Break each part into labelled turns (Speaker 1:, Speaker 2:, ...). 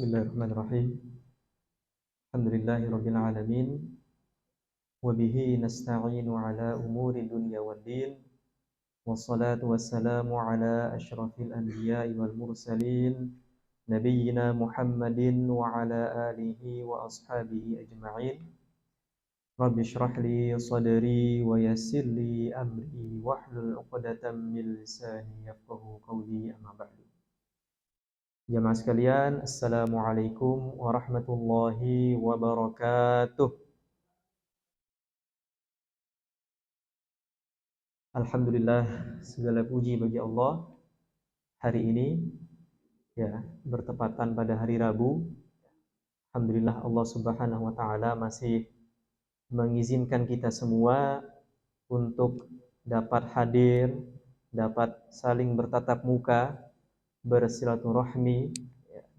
Speaker 1: Bismillahirrahmanirrahim. Alhamdulillahirabbil alamin wa bihi nasta'inu ala umuri dunya waddin. Wassalatu wassalamu ala asyrafil anbiya'i wal mursalin nabiyyina Muhammadin wa ala alihi wa ashabihi ajma'in. Rabbi shrah li sadri wa yassir li amri wahlul 'uqdatam min lisani yafqahu qawli, amma ba'du. Jamaah sekalian, Assalamualaikum warahmatullahi wabarakatuh. Alhamdulillah, segala puji bagi Allah. Hari ini ya bertepatan pada hari Rabu. Alhamdulillah, Allah Subhanahu wa taala masih mengizinkan kita semua untuk dapat hadir, dapat saling bertatap muka, bersilaturahmi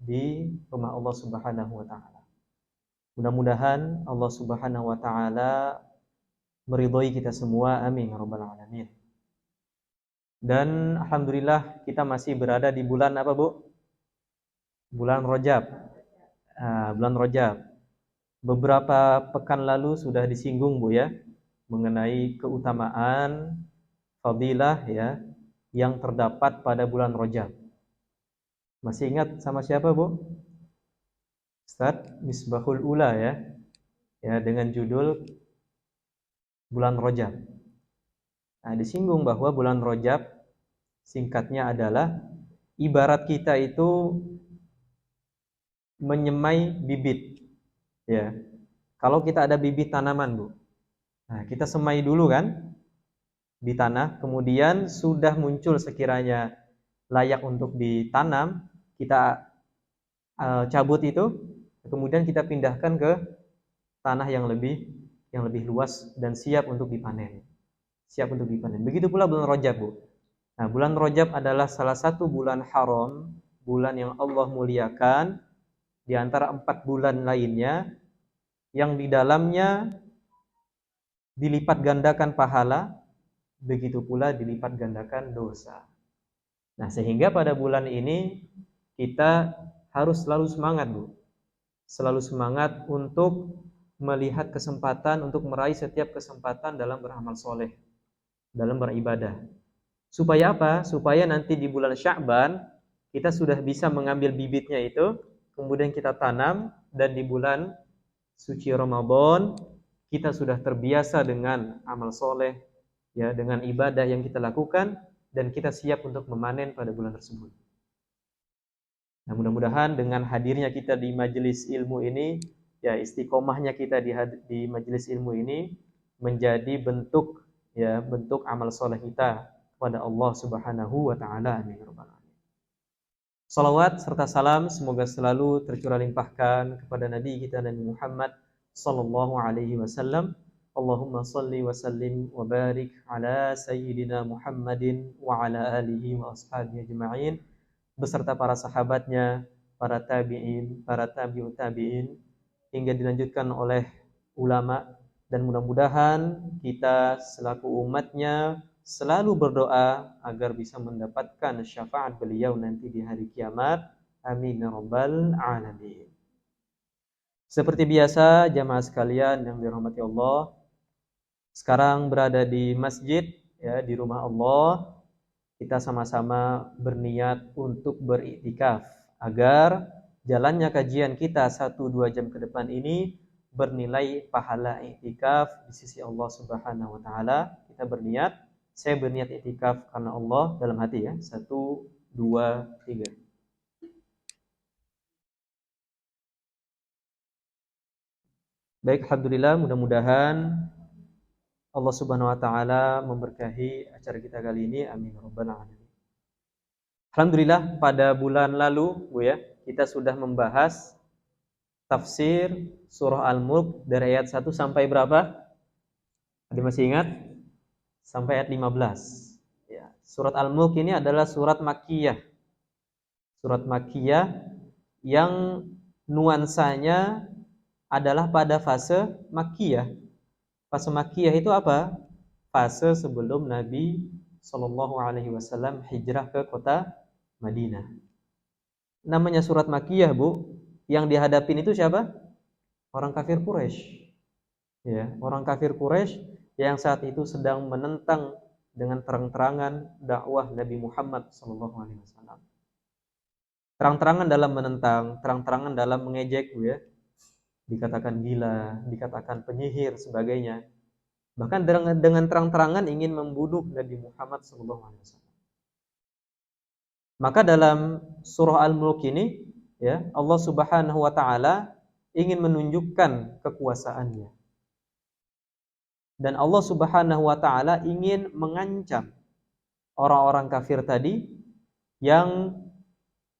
Speaker 1: di rumah Allah Subhanahu wa taala. Mudah-mudahan Allah Subhanahu wa taala meridhoi kita semua, amin ya rabbal alamin. Dan alhamdulillah kita masih berada di bulan apa, Bu? Bulan Rajab. Bulan Rajab. Beberapa pekan lalu sudah disinggung, Bu ya, mengenai keutamaan fadilah ya yang terdapat pada bulan Rajab. Masih ingat sama siapa, Bu? Ustaz Misbahul Ula ya. Ya, dengan judul bulan Rajab. Nah, disinggung bahwa bulan Rajab singkatnya adalah ibarat kita itu menyemai bibit. Ya. Kalau kita ada bibit tanaman, Bu. Nah, kita semai dulu kan di tanah, kemudian sudah muncul sekiranya layak untuk ditanam, kita cabut itu, kemudian kita pindahkan ke tanah yang lebih luas dan siap untuk dipanen. Siap untuk dipanen. Begitu pula bulan Rajab, Bu. Nah, bulan Rajab adalah salah satu bulan haram, bulan yang Allah muliakan di antara 4 bulan lainnya, yang di dalamnya dilipat gandakan pahala, begitu pula dilipat gandakan dosa. Nah, sehingga pada bulan ini kita harus selalu semangat, Bu. Selalu semangat untuk melihat kesempatan, untuk meraih setiap kesempatan dalam beramal soleh, dalam beribadah. Supaya apa? Supaya nanti di bulan Sya'ban kita sudah bisa mengambil bibitnya itu, kemudian kita tanam, dan di bulan suci Ramadan kita sudah terbiasa dengan amal soleh, ya, dengan ibadah yang kita lakukan, dan kita siap untuk memanen pada bulan tersebut. Nah, mudah-mudahan dengan hadirnya kita di majelis ilmu ini, ya, istiqomahnya kita di majelis ilmu ini menjadi bentuk amal soleh kita kepada Allah Subhanahu wa taala. Amin ya rabbal alamin. Salawat serta salam semoga selalu tercurah limpahkan kepada Nabi kita Nabi Muhammad sallallahu alaihi wasallam. Allahumma salli wa sallim wa barik ala sayyidina Muhammadin wa ala alihi wa ashabihi ajma'in, beserta para sahabatnya, para tabi'in, para tabi'ut tabi'in, hingga dilanjutkan oleh ulama. Dan mudah-mudahan kita selaku umatnya selalu berdoa agar bisa mendapatkan syafaat beliau nanti di hari kiamat. Amin ya rabbal alamin. Seperti biasa, jamaah sekalian yang dirahmati Allah, sekarang berada di masjid, ya, di rumah Allah. Kita sama-sama berniat untuk beriktikaf agar jalannya kajian kita 1-2 jam ke depan ini bernilai pahala iktikaf di sisi Allah Subhanahu wa taala. Kita berniat, saya berniat iktikaf karena Allah dalam hati ya. 1, 2, 3. Baik, alhamdulillah, mudah-mudahan Allah Subhanahu wa taala memberkahi acara kita kali ini. Amin rabbal alamin. Alhamdulillah, pada bulan lalu, Bu ya, kita sudah membahas tafsir surah Al-Mulk dari ayat 1 sampai berapa? Ada masih ingat? Sampai ayat 15. Ya, surat Al-Mulk ini adalah surat Makkiyah. Surat Makkiyah yang nuansanya adalah pada fase Makkiyah. Fase Makkiyah itu apa? Fase sebelum Nabi Shallallahu Alaihi Wasallam hijrah ke kota Madinah. Namanya surat Makkiyah, Bu, Yang dihadapin itu siapa? Orang kafir Quraisy. Ya, orang kafir Quraisy yang saat itu sedang menentang dengan terang-terangan dakwah Nabi Muhammad SAW. Terang-terangan dalam menentang, terang-terangan dalam mengejek, ya. Dikatakan gila, dikatakan penyihir, sebagainya. Bahkan dengan terang-terangan ingin membunuh Nabi Muhammad SAW. Maka dalam surah Al-Mulk ini, ya, Allah Subhanahu wa taala ingin menunjukkan kekuasaannya. Dan Allah Subhanahu wa taala ingin mengancam orang-orang kafir tadi yang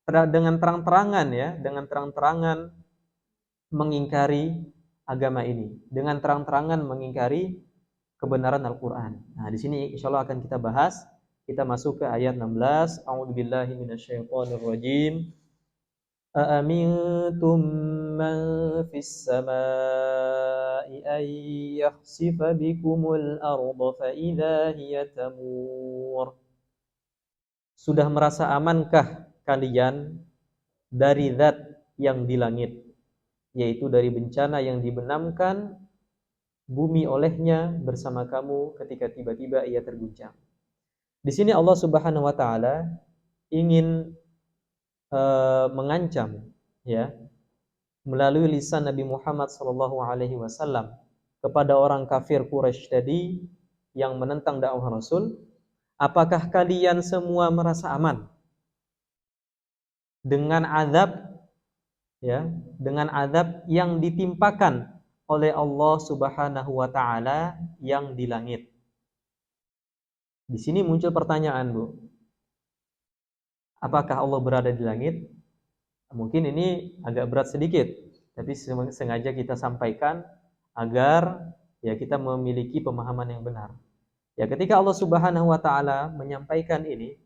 Speaker 1: dengan terang-terangan, ya, dengan terang-terangan mengingkari agama ini, dengan terang-terangan mengingkari kebenaran Al-Qur'an. Nah, di sini insyaallah akan kita bahas. Kita masuk ke ayat 16. A'udzubillahi minasyaitonirrajim. Aamintum man fis samaa'i ay yakhsifa bikumul arda fa idza hiya tamur. Sudah merasa amankah kalian dari zat yang di langit, yaitu dari bencana yang dibenamkan bumi olehnya bersama kamu ketika tiba-tiba ia terguncang. Di sini Allah Subhanahu wa taala ingin mengancam, ya, melalui lisan Nabi Muhammad sallallahu alaihi wasallam kepada orang kafir Quraisy tadi yang menentang dakwah Rasul, apakah kalian semua merasa aman dengan azab, ya, dengan azab yang ditimpakan oleh Allah Subhanahu wa taala yang di langit? Di sini muncul pertanyaan, Bu. Apakah Allah berada di langit? Mungkin ini agak berat sedikit, tapi sengaja kita sampaikan agar, ya, kita memiliki pemahaman yang benar. Ya, ketika Allah Subhanahu wa taala menyampaikan ini,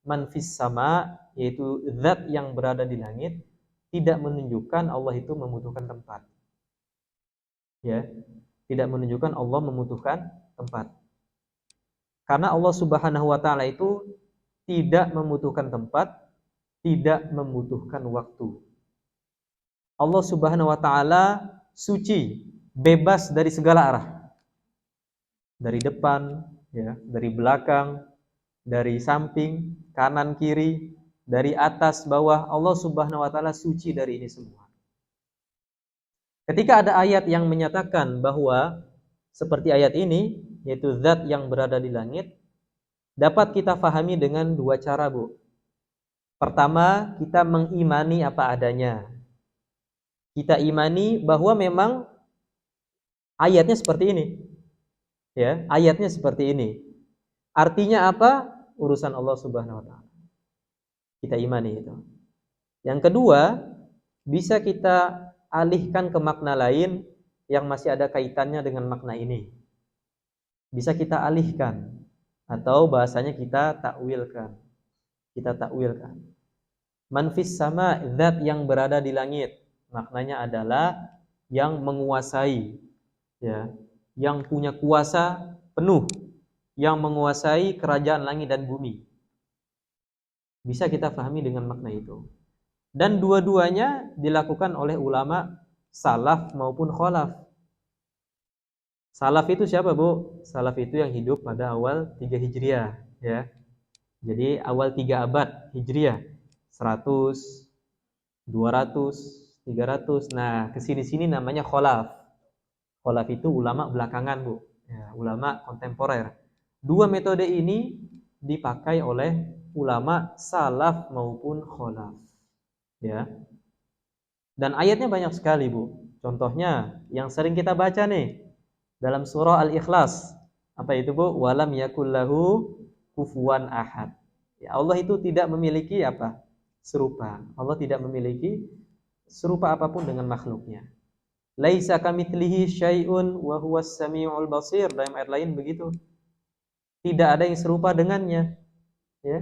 Speaker 1: man fis sama, yaitu zat yang berada di langit, tidak menunjukkan Allah itu membutuhkan tempat. Ya, tidak menunjukkan Allah membutuhkan tempat. Karena Allah Subhanahu wa taala itu tidak membutuhkan tempat, tidak membutuhkan waktu. Allah Subhanahu wa taala suci, bebas dari segala arah. Dari depan, ya, dari belakang, dari samping, kanan kiri, dari atas bawah, Allah Subhanahu wa taala suci dari ini semua. Ketika ada ayat yang menyatakan bahwa seperti ayat ini, yaitu zat yang berada di langit, dapat kita fahami dengan dua cara, Bu. Pertama, kita mengimani apa adanya. Kita imani bahwa memang ayatnya seperti ini. Ya, ayatnya seperti ini. Artinya apa? Urusan Allah Subhanahu wa taala. Kita imani itu. Yang kedua, bisa kita alihkan ke makna lain yang masih ada kaitannya dengan makna ini. Bisa kita alihkan atau bahasanya kita takwilkan. Kita takwilkan. Man fis sama, zat yang berada di langit. Maknanya adalah yang menguasai, ya, yang punya kuasa penuh, yang menguasai kerajaan langit dan bumi. Bisa kita pahami dengan makna itu. Dan dua-duanya dilakukan oleh ulama salaf maupun khalaf. Salaf itu siapa, Bu? Salaf itu yang hidup pada awal 3 Hijriah, ya. Jadi awal 3 abad Hijriah. 100, 200, 300. Nah, kesini-sini namanya khalaf. Khalaf itu ulama belakangan, Bu. Ya, ulama kontemporer. Dua metode ini dipakai oleh ulama salaf maupun khalaf. Ya. Dan ayatnya banyak sekali, Bu. Contohnya yang sering kita baca nih dalam surah Al-Ikhlas. Apa itu, Bu? Walam yakullahu kufuwan ahad. Ya, Allah itu tidak memiliki apa? Serupa. Allah tidak memiliki serupa apapun dengan makhluknya. Laisa kamitslihi syai'un wa huwas samiul basir. Dalam ayat lain begitu. Tidak ada yang serupa dengannya. Ya.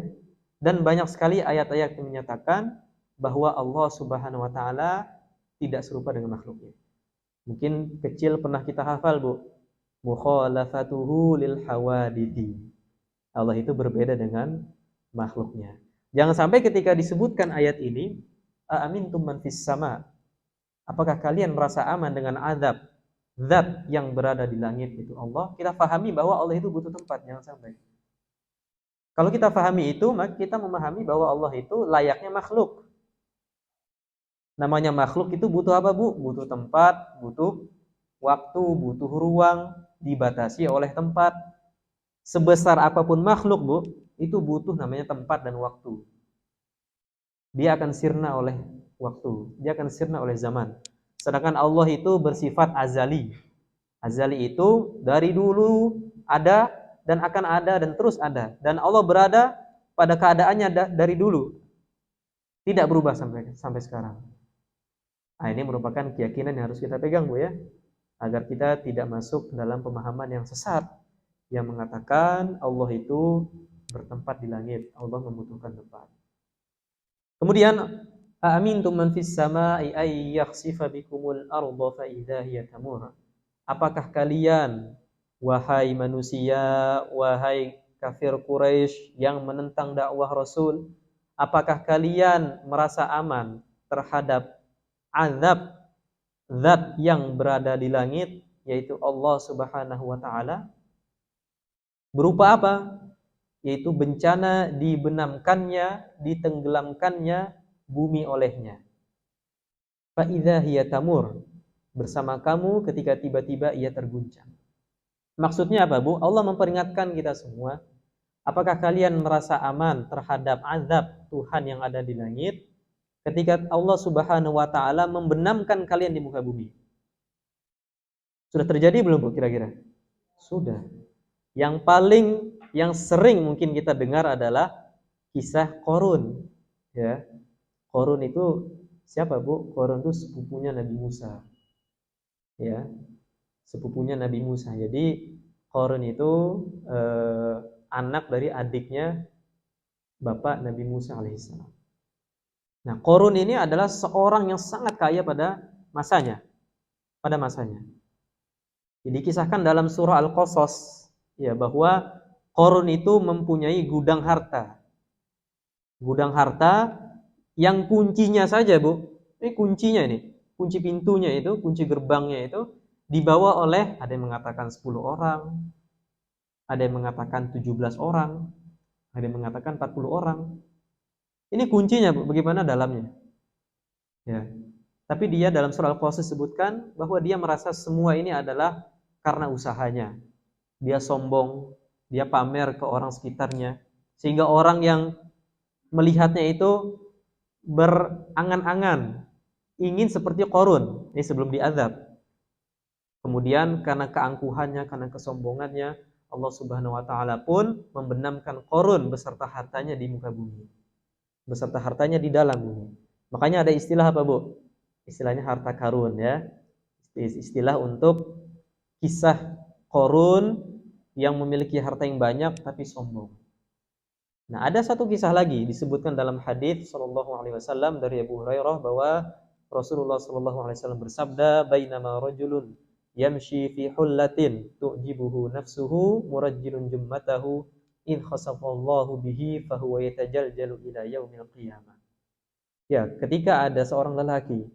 Speaker 1: Dan banyak sekali ayat-ayat yang menyatakan bahwa Allah Subhanahu wa taala tidak serupa dengan makhluknya. Mungkin kecil pernah kita hafal, Bu. Mukhalafatuhu lil hawadithi. Allah itu berbeda dengan makhluknya. Jangan sampai ketika disebutkan ayat ini, amintum man fis sama, Apakah kalian merasa aman dengan azab zat yang berada di langit itu Allah? Kita pahami bahwa Allah itu butuh tempat, jangan sampai. Kalau kita pahami itu, maka kita memahami bahwa Allah itu layaknya makhluk. Namanya makhluk itu butuh apa, Bu? Butuh tempat, butuh waktu, butuh ruang, dibatasi oleh tempat. Sebesar apapun makhluk, Bu, itu butuh namanya tempat dan waktu. Dia akan sirna oleh waktu, dia akan sirna oleh zaman. Sedangkan Allah itu bersifat azali. Azali itu dari dulu ada dan akan ada dan terus ada. Dan Allah berada pada keadaannya dari dulu, tidak berubah sampai sekarang. Nah, ini merupakan keyakinan yang harus kita pegang, Bu, ya, agar kita tidak masuk dalam pemahaman yang sesat yang mengatakan Allah itu bertempat di langit, Allah membutuhkan tempat. Kemudian, aamintum man fis samai ay yakhsifa bikumul arda fa idza hiya tamur. Apakah kalian, wahai manusia, wahai kafir Quraisy yang menentang dakwah Rasul, apakah kalian merasa aman terhadap azab zat yang berada di langit, yaitu Allah Subhanahu wa taala? Berupa apa? Yaitu bencana dibenamkannya, ditenggelamkannya bumi olehnya. Fa idza hiya tamur, bersama kamu ketika tiba-tiba ia terguncang. Maksudnya apa, Bu? Allah memperingatkan kita semua, apakah kalian merasa aman terhadap azab Tuhan yang ada di langit ketika Allah Subhanahu wa taala membenamkan kalian di muka bumi? Sudah terjadi belum, Bu, kira-kira? Sudah. Yang sering mungkin kita dengar adalah kisah Qarun, ya. Qarun itu siapa, Bu? Qarun itu sepupunya Nabi Musa. Ya, sepupunya Nabi Musa. Jadi Qarun itu anak dari adiknya bapak Nabi Musa alaihissalam. Nah, Qarun ini adalah seorang yang sangat kaya pada masanya. Jadi kisahkan dalam surah Al-Qasas, ya, bahwa Qarun itu mempunyai gudang harta. Gudang harta yang kuncinya saja, Bu. Ini kuncinya ini. Kunci pintunya itu, kunci gerbangnya itu dibawa oleh, ada yang mengatakan 10 orang, ada yang mengatakan 17 orang, ada yang mengatakan 40 orang. Ini kuncinya, Bu, bagaimana dalamnya. Ya. Tapi dia dalam surah Al-Qasas sebutkan bahwa dia merasa semua ini adalah karena usahanya. Dia sombong, dia pamer ke orang sekitarnya, sehingga orang yang melihatnya itu berangan-angan ingin seperti Qarun ini sebelum diazab. Kemudian karena keangkuhannya, karena kesombongannya, Allah Subhanahu wa taala pun membenamkan Qarun beserta hartanya di muka bumi. Beserta hartanya di dalam bumi. Makanya ada istilah apa, Bu? Istilahnya harta karun, ya. Istilah untuk kisah Qarun yang memiliki harta yang banyak tapi sombong. Nah, ada satu kisah lagi disebutkan dalam hadis sallallahu alaihi wasallam dari Abu Hurairah bahwa Rasulullah sallallahu alaihi wasallam bersabda, "Bainama rajulun yamshi fi hullatin tu'jibuhu nafsuhu murajjilun jummatahu in khasafallahu bihi fahuwa yatajaljalu ila yaumil qiyamah." Ya, ketika ada seorang lelaki,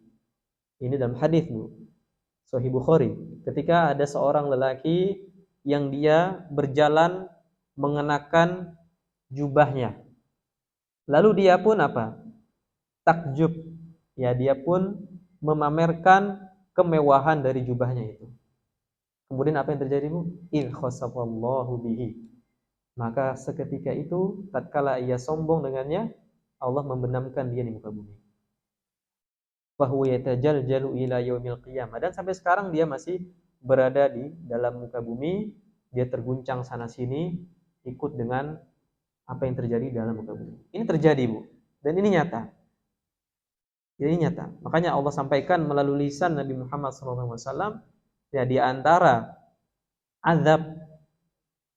Speaker 1: ini dalam hadis, Bu, Sahih Bukhari, ketika ada seorang lelaki yang dia berjalan mengenakan jubahnya. Lalu dia pun apa? Takjub. Ya, dia pun memamerkan kemewahan dari jubahnya itu. Kemudian apa yang terjadi, Bu? In khasafallahu bihi. Maka seketika itu, tatkala ia sombong dengannya, Allah membenamkan dia di muka bumi. Fahuwa yatajaljalu ila yaumil qiyamah. Dan sampai sekarang dia masih berada di dalam muka bumi, dia terguncang sana sini ikut dengan apa yang terjadi dalam muka bumi. Ini terjadi, Bu. Dan ini nyata. Ini nyata. Makanya Allah sampaikan melalui lisan Nabi Muhammad SAW, ya, di antara azab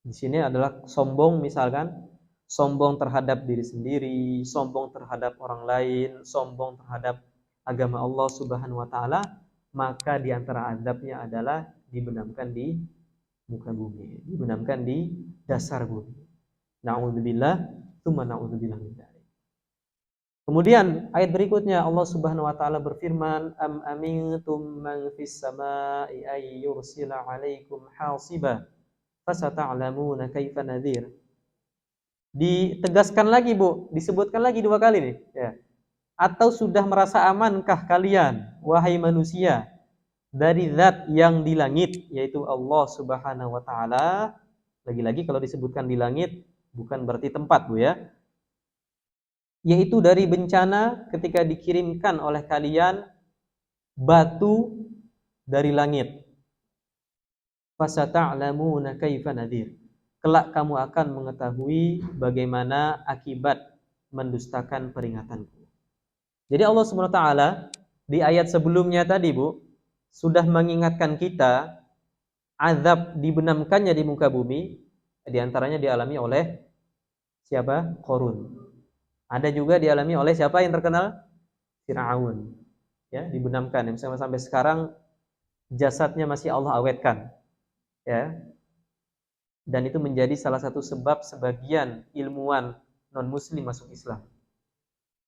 Speaker 1: di sini adalah sombong, misalkan sombong terhadap diri sendiri, sombong terhadap orang lain, sombong terhadap agama Allah Subhanahu wa taala, maka di antara azabnya adalah dibenamkan di muka bumi, dibenamkan di dasar bumi. Na'udzubillah, tsumma na'udzubillah min dzalik. Kemudian ayat berikutnya Allah Subhanahu wa taala berfirman, am amintum man fis samai ay yursila 'alaikum hasiba fasata'lamuna kaifa nadhir. Ditegaskan lagi, Bu, disebutkan lagi 2 kali nih, ya. Atau sudah merasa amankah kalian wahai manusia dari zat yang di langit, yaitu Allah Subhanahu wa taala. Lagi-lagi kalau disebutkan di langit bukan berarti tempat, Bu, ya. Yaitu dari bencana ketika dikirimkan oleh kalian batu dari langit. Fasata'lamuna kaifa nadhir. Kelak kamu akan mengetahui bagaimana akibat mendustakan peringatanku. Jadi Allah Subhanahu wa taala di ayat sebelumnya tadi, Bu, sudah mengingatkan kita azab dibenamkannya di muka bumi, di antaranya dialami oleh siapa? Qarun. Ada juga dialami oleh siapa yang terkenal? Fir'aun. Ya, dibenamkan. Misalnya sampai sekarang jasadnya masih Allah awetkan. Ya. Dan itu menjadi salah satu sebab sebagian ilmuwan non-muslim masuk Islam.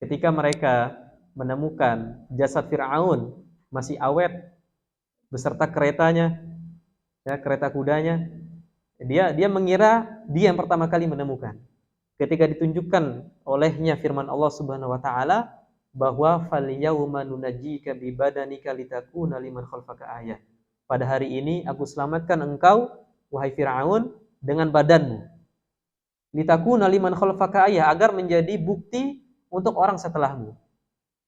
Speaker 1: Ketika mereka menemukan jasad Fir'aun masih awet beserta keretanya, ya, kereta kudanya, dia mengira dia yang pertama kali menemukan. Ketika ditunjukkan olehnya firman Allah Subhanahu wa taala bahwa fal yauma nunajjika bi badanika litakuna liman khalfaka ayah. Pada hari ini aku selamatkan engkau wahai Firaun dengan badanmu. Litakuna liman khalfaka ayah, agar menjadi bukti untuk orang setelahmu.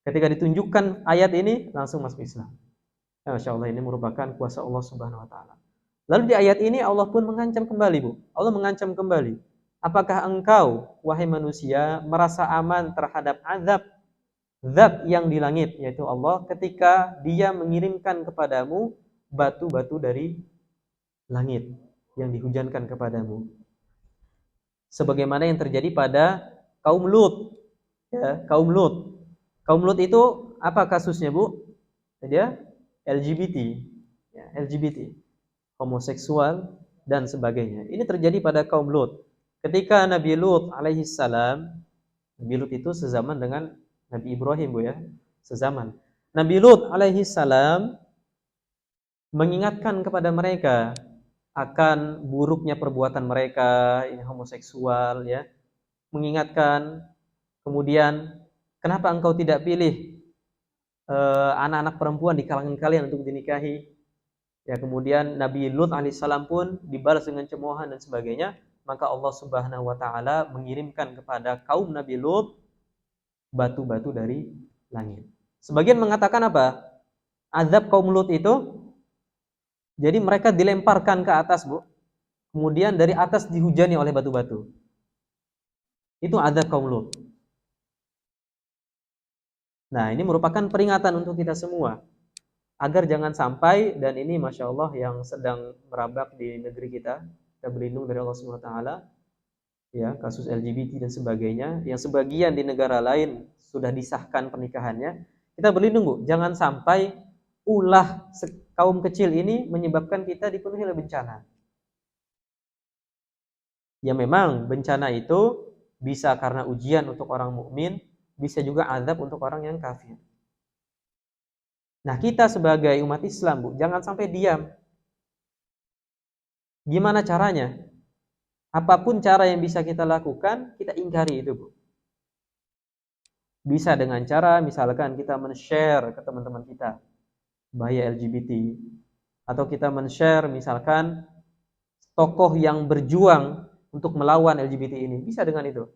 Speaker 1: Ketika ditunjukkan ayat ini langsung masuk Islam. Ya, Masya Allah, ini merupakan kuasa Allah Subhanahu wa taala. Lalu di ayat ini Allah pun mengancam kembali, Bu. Allah mengancam kembali. Apakah engkau, wahai manusia, merasa aman terhadap azab zat yang di langit, yaitu Allah, ketika Dia mengirimkan kepadamu batu-batu dari langit yang dihujankan kepadamu? Sebagaimana yang terjadi pada kaum Lut. Ya, kaum Lut. Kaum Lut itu apa kasusnya, Bu? Dia LGBT. Ya, LGBT. Homoseksual dan sebagainya. Ini terjadi pada kaum Lut. Ketika Nabi Lut alaihi salam, Nabi Lut itu sezaman dengan Nabi Ibrahim, Bu, ya, sezaman. Nabi Lut alaihi salam mengingatkan kepada mereka akan buruknya perbuatan mereka, ini homoseksual, ya. Mengingatkan, kemudian kenapa engkau tidak pilih anak-anak perempuan di kalangan kalian untuk dinikahi? Ya, kemudian Nabi Lut alaihissalam pun dibalas dengan cemoohan dan sebagainya. Maka Allah Subhanahu wa taala mengirimkan kepada kaum Nabi Lut batu-batu dari langit. Sebagian mengatakan apa? Azab kaum Lut itu, jadi mereka dilemparkan ke atas, Bu. Kemudian dari atas dihujani oleh batu-batu. Itu azab kaum Lut. Nah, ini merupakan peringatan untuk kita semua agar jangan sampai, dan ini Masya Allah yang sedang merabak di negeri kita berlindung dari Allah Subhanahu wa taala, ya, kasus LGBT dan sebagainya, yang sebagian di negara lain sudah disahkan pernikahannya. Kita berlindung, Bu, jangan sampai ulah kaum kecil ini menyebabkan kita dipenuhi oleh bencana. Ya, memang bencana itu bisa karena ujian untuk orang mukmin, bisa juga azab untuk orang yang kafir. Nah, kita sebagai umat Islam, Bu, jangan sampai diam. Gimana caranya? Apapun cara yang bisa kita lakukan, kita ingkari itu, Bu. Bisa dengan cara misalkan kita men-share ke teman-teman kita bahaya LGBT, atau kita men-share misalkan tokoh yang berjuang untuk melawan LGBT ini, bisa dengan itu.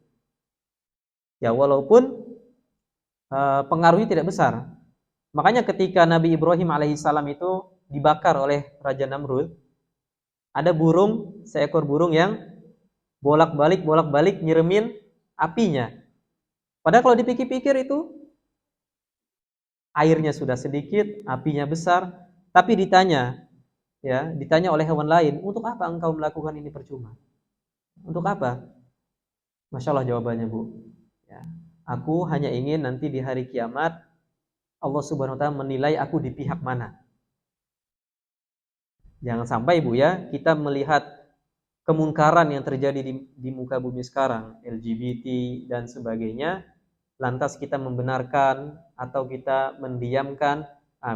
Speaker 1: Ya, walaupun pengaruhnya tidak besar. Makanya ketika Nabi Ibrahim alaihissalam itu dibakar oleh Raja Namrud, ada burung, seekor burung yang bolak-balik nyeremin apinya. Padahal kalau dipikir-pikir itu airnya sudah sedikit, apinya besar, tapi ditanya oleh hewan lain, untuk apa engkau melakukan ini percuma? Untuk apa? Masya Allah jawabannya, Bu. Ya, aku hanya ingin nanti di hari kiamat Allah Subhanahu wa taala menilai aku di pihak mana. Jangan sampai, Bu, ya, kita melihat kemungkaran yang terjadi di muka bumi sekarang, LGBT dan sebagainya, lantas kita membenarkan atau kita mendiamkan,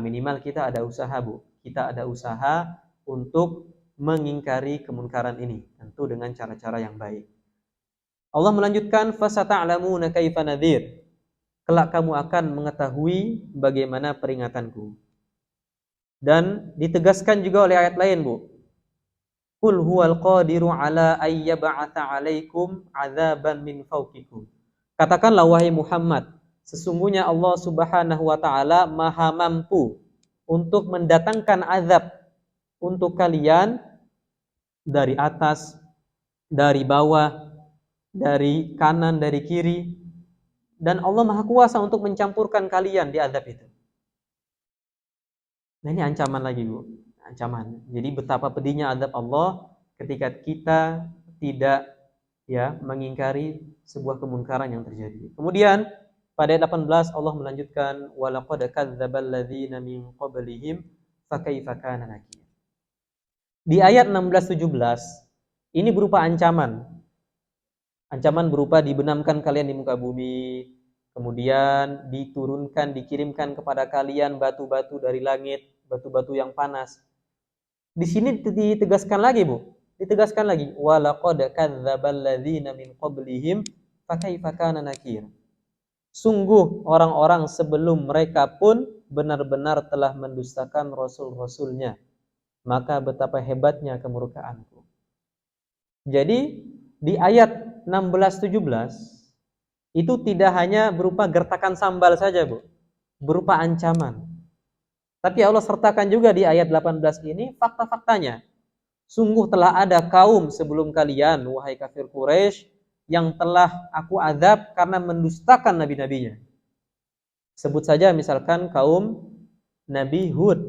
Speaker 1: minimal kita ada usaha, Bu. Kita ada usaha untuk mengingkari kemunkaran ini, tentu dengan cara-cara yang baik. Allah melanjutkan, fasata'lamuna kaifa nadhir. Kelak kamu akan mengetahui bagaimana peringatanku. Dan ditegaskan juga oleh ayat lain, Bu. Qul huwal qadiru ala ayyab'atha 'alaikum 'adzaban min fawqikum. Katakanlah wahai Muhammad, sesungguhnya Allah Subhanahu wa taala Maha mampu untuk mendatangkan azab untuk kalian dari atas, dari bawah, dari kanan, dari kiri, dan Allah Maha kuasa untuk mencampurkan kalian di azab itu. Nah, ini ancaman lagi, Bu. Ancaman. Jadi betapa pedihnya azab Allah ketika kita tidak mengingkari sebuah kemungkaran yang terjadi. Kemudian pada ayat 18 Allah melanjutkan, walaqad kadzdzabal ladzina min qablihim fakaifa kana nakir. Di ayat 16 17 ini berupa ancaman. Ancaman berupa dibenamkan kalian di muka bumi, kemudian dikirimkan kepada kalian batu-batu dari langit, batu-batu yang panas. Di sini ditegaskan lagi, Bu. Ditegaskan lagi, walaqad kadzdzabal ladzina min qablihim fakaifa kana nakir. Sungguh orang-orang sebelum mereka pun benar-benar telah mendustakan rasul-rasulnya. Maka betapa hebatnya kemurkaanku. Jadi di ayat 16-17 itu tidak hanya berupa gertakan sambal saja, Bu. Berupa ancaman. Tapi Allah sertakan juga di ayat 18 ini fakta-faktanya. Sungguh telah ada kaum sebelum kalian, wahai kafir Quraisy, yang telah aku azab karena mendustakan nabi-nabinya. Sebut saja misalkan kaum Nabi Hud,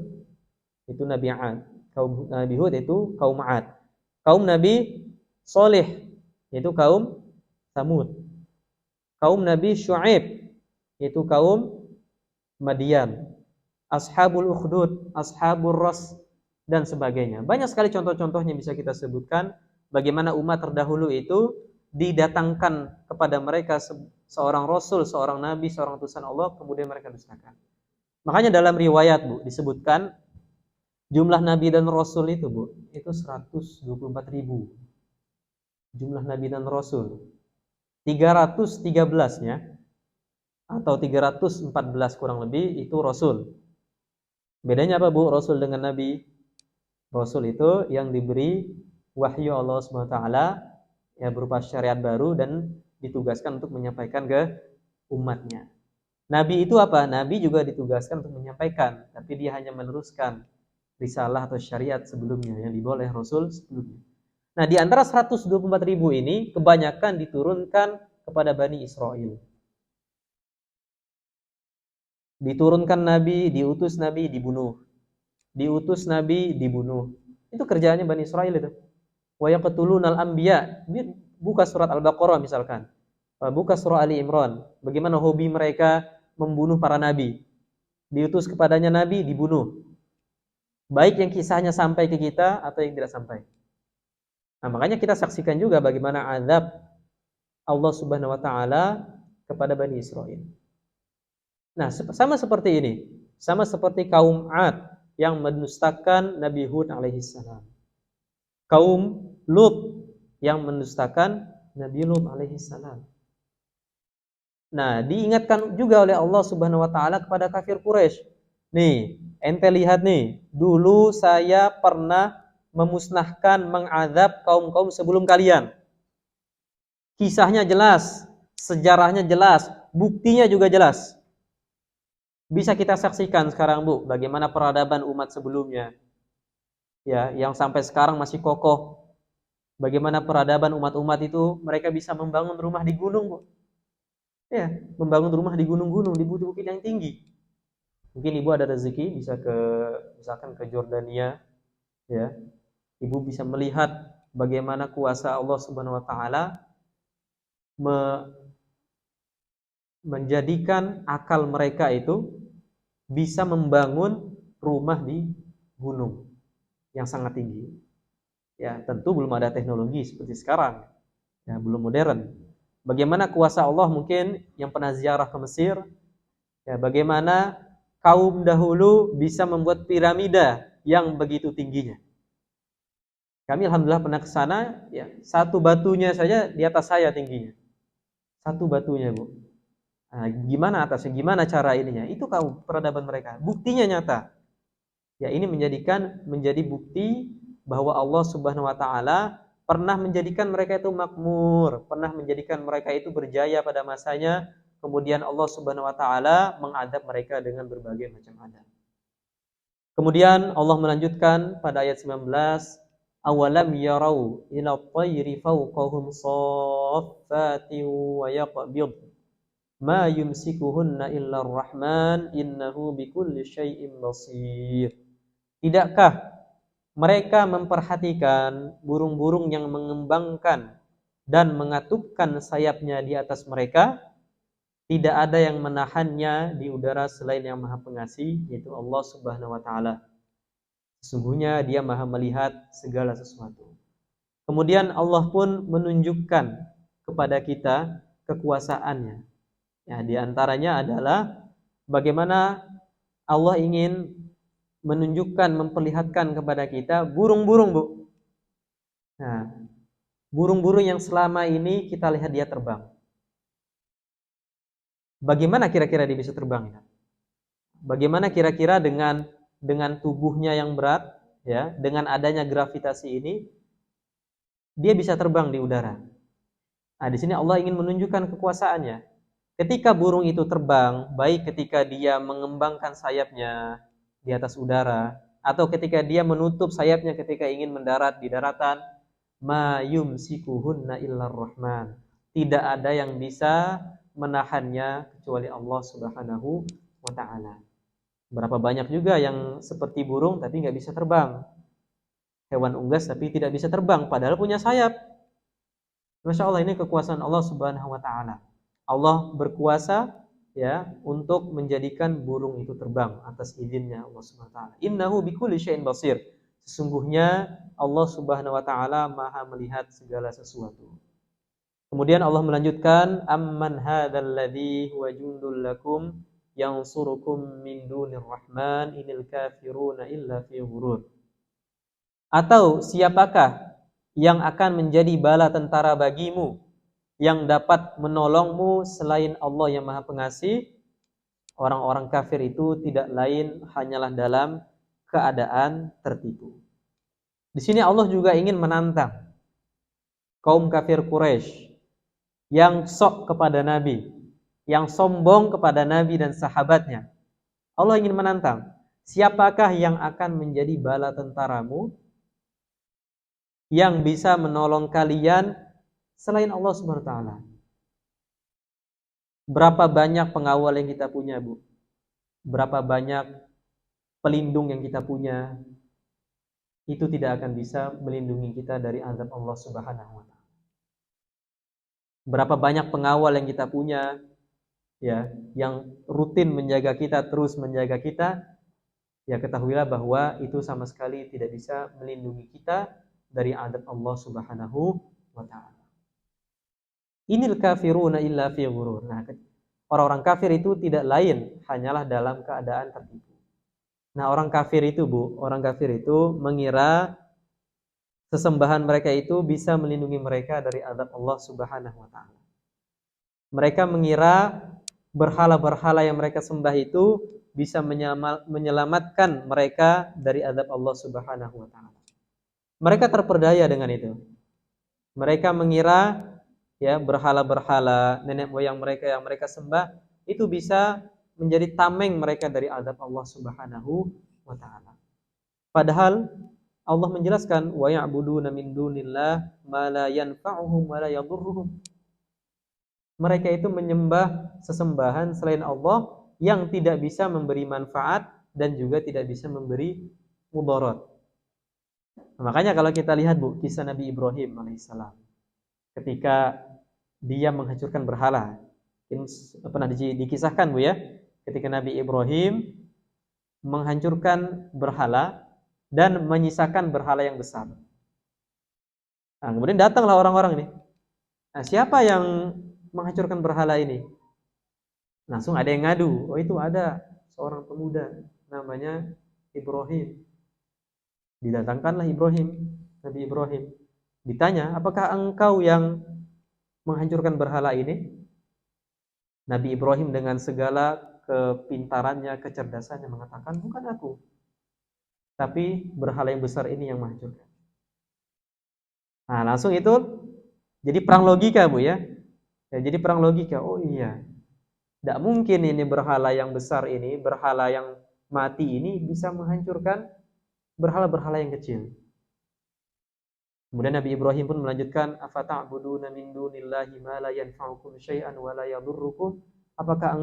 Speaker 1: itu Nabi Ad. Kaum Nabi Hud itu kaum Ad. Kaum Nabi Saleh, itu kaum Samud. Kaum Nabi Syuaib, itu kaum Madian. Ashabul Ukhdud, Ashabul Ras, dan sebagainya. Banyak sekali contoh-contohnya bisa kita sebutkan bagaimana umat terdahulu itu didatangkan kepada mereka seorang rasul, seorang nabi, seorang utusan Allah, kemudian mereka dustakan. Makanya dalam riwayat, Bu, disebutkan jumlah nabi dan rasul itu, Bu, itu 124.000. Jumlah nabi dan rasul. 313-nya atau 314 kurang lebih itu rasul. Bedanya apa, Bu, rasul dengan nabi? Rasul itu yang diberi wahyu Allah SWT berupa syariat baru dan ditugaskan untuk menyampaikan ke umatnya. Nabi itu apa? Nabi juga ditugaskan untuk menyampaikan, tapi dia hanya meneruskan risalah atau syariat sebelumnya yang dibawa oleh Rasul sebelumnya. Nah, di antara 124.000 ini kebanyakan diturunkan kepada Bani Israel. Diturunkan Nabi, diutus Nabi, dibunuh. Diutus Nabi, dibunuh. Itu kerjaannya Bani Israel itu. Wa yaqtulunal anbiya. Buka surat Al-Baqarah misalkan. Buka surah Ali Imran. Bagaimana hobi mereka membunuh para nabi. Diutus kepadanya nabi, dibunuh. Baik yang kisahnya sampai ke kita atau yang tidak sampai. Nah, makanya kita saksikan juga bagaimana azab Allah Subhanahu wa taala kepada Bani Israel. Nah, sama seperti ini. Sama seperti kaum Ad yang mendustakan Nabi Hud alaihissalam. Kaum Lut yang mendustakan Nabi Lut alaihissalam. Nah, diingatkan juga oleh Allah Subhanahu wa taala kepada kafir Quraisy. Nih, ente lihat nih, dulu saya pernah memusnahkan, mengazab kaum-kaum sebelum kalian. Kisahnya jelas, sejarahnya jelas, buktinya juga jelas. Bisa kita saksikan sekarang, Bu, bagaimana peradaban umat sebelumnya. Ya, yang sampai sekarang masih kokoh. Bagaimana peradaban umat-umat itu mereka bisa membangun rumah di gunung, Bu. Ya, membangun rumah di gunung-gunung, di bukit-bukit yang tinggi. Mungkin Ibu ada rezeki bisa misalkan ke Jordania, ya. Ibu bisa melihat bagaimana kuasa Allah Subhanahu wa taala menjadikan akal mereka itu bisa membangun rumah di gunung yang sangat tinggi. Ya, tentu belum ada teknologi seperti sekarang. Ya, belum modern. Bagaimana kuasa Allah, mungkin yang pernah ziarah ke Mesir, ya, bagaimana kaum dahulu bisa membuat piramida yang begitu tingginya. Kami alhamdulillah pernah ke sana, ya, satu batunya saja di atas saya tingginya. Satu batunya, Bu. Nah, gimana atasnya? Gimana cara ininya? Itu kaum peradaban mereka. Buktinya nyata. Ya, ini menjadi bukti bahwa Allah Subhanahu wa taala pernah menjadikan mereka itu makmur, pernah menjadikan mereka itu berjaya pada masanya. Kemudian Allah Subhanahu wa taala mengadab mereka dengan berbagai macam adab. Kemudian Allah melanjutkan pada ayat 19, awalam yarau ila tayri fawqahum saffatin wa yaqbid ma yumsikuhunna illa ar-rahman innahu bikulli syai'in basir. Tidakkah mereka memperhatikan burung-burung yang mengembangkan dan mengatupkan sayapnya di atas mereka? Tidak ada yang menahannya di udara selain yang Maha Pengasih, yaitu Allah Subhanahu wa taala. Sesungguhnya Dia Maha melihat segala sesuatu. Kemudian Allah pun menunjukkan kepada kita kekuasaannya. Ya, di antaranya adalah bagaimana Allah ingin menunjukkan, memperlihatkan kepada kita burung-burung, Bu. Nah, burung-burung yang selama ini kita lihat dia terbang. Bagaimana kira-kira dia bisa terbang? Bagaimana kira-kira dengan tubuhnya yang berat, ya, dengan adanya gravitasi ini, dia bisa terbang di udara. Nah, di sini Allah ingin menunjukkan kekuasaannya. Ketika burung itu terbang, baik ketika dia mengembangkan sayapnya di atas udara, atau ketika dia menutup sayapnya ketika ingin mendarat di daratan, ma yumsikuhunna illar rahman. Tidak ada yang bisa menahannya kecuali Allah Subhanahu wa taala. Berapa banyak juga yang seperti burung tapi nggak bisa terbang. Hewan unggas tapi tidak bisa terbang padahal punya sayap. Masya Allah, ini kekuasaan Allah Subhanahu wa taala. Allah berkuasa, ya, untuk menjadikan burung itu terbang atas izinnya Allah Subhanahu wa taala. Innahu bikulli syai'in basir. Sesungguhnya Allah Subhanahu wa taala Maha melihat segala sesuatu. Kemudian Allah melanjutkan, amman hadzal ladzi huwa jundul lakum yansurukum min dunir rahman inil kafiruna illa fi ghurur. Atau siapakah yang akan menjadi bala tentara bagimu, yang dapat menolongmu selain Allah yang Maha Pengasih? Orang-orang kafir itu tidak lain hanyalah dalam keadaan tertipu. Di sini Allah juga ingin menantang kaum kafir Quraisy yang sok kepada Nabi, yang sombong kepada Nabi dan sahabatnya. Allah ingin menantang, siapakah yang akan menjadi bala tentaramu yang bisa menolong kalian selain Allah Subhanahu wa taala? Berapa banyak pengawal yang kita punya, Bu? Berapa banyak pelindung yang kita punya? Itu tidak akan bisa melindungi kita dari azab Allah Subhanahu wa taala. Berapa banyak pengawal yang kita punya, ya, yang rutin menjaga kita, terus menjaga kita, ya, ketahuilah bahwa itu sama sekali tidak bisa melindungi kita dari azab Allah Subhanahu wa taala. Inil kafiruna illa fi ghurur. Nah, orang-orang kafir itu tidak lain hanyalah dalam keadaan tertipu. Nah, orang kafir itu, Bu, orang kafir itu mengira sesembahan mereka itu bisa melindungi mereka dari azab Allah Subhanahu wa taala. Mereka mengira berhala-berhala yang mereka sembah itu bisa menyelamatkan mereka dari azab Allah Subhanahu wa taala. Mereka terperdaya dengan itu. Mereka mengira, ya, berhala-berhala nenek moyang mereka yang mereka sembah itu bisa menjadi tameng mereka dari azab Allah Subhanahu wa taala. Padahal Allah menjelaskan wa ya'buduna min dunillah ma la yanfa'uhum wa la yadhurruhum. Mereka itu menyembah sesembahan selain Allah yang tidak bisa memberi manfaat dan juga tidak bisa memberi mudarat. Nah, makanya kalau kita lihat, Bu, kisah Nabi Ibrahim alaihissalam ketika dia menghancurkan berhala, ini pernah dikisahkan, Bu, ya, ketika Nabi Ibrahim menghancurkan berhala dan menyisakan berhala yang besar. Nah, kemudian datanglah orang-orang ini. Nah, siapa yang menghancurkan berhala ini? Langsung ada yang ngadu, oh itu ada seorang pemuda namanya Ibrahim. Didatangkanlah Ibrahim, Nabi Ibrahim. Ditanya, apakah engkau yang menghancurkan berhala ini? Nabi Ibrahim dengan segala kepintarannya, kecerdasannya mengatakan, bukan aku, tapi berhala yang besar ini yang menghancurkan. Nah, langsung itu jadi perang logika, Bu ya. Jadi perang logika. Oh iya, tidak mungkin ini berhala yang besar ini, berhala yang mati ini bisa menghancurkan berhala-berhala yang kecil. Kemudian Nabi Ibrahim pun melanjutkan, afata'buduna min dunillahi ma la yanfa'ukum syai'an wa la yadurrukum? Apakah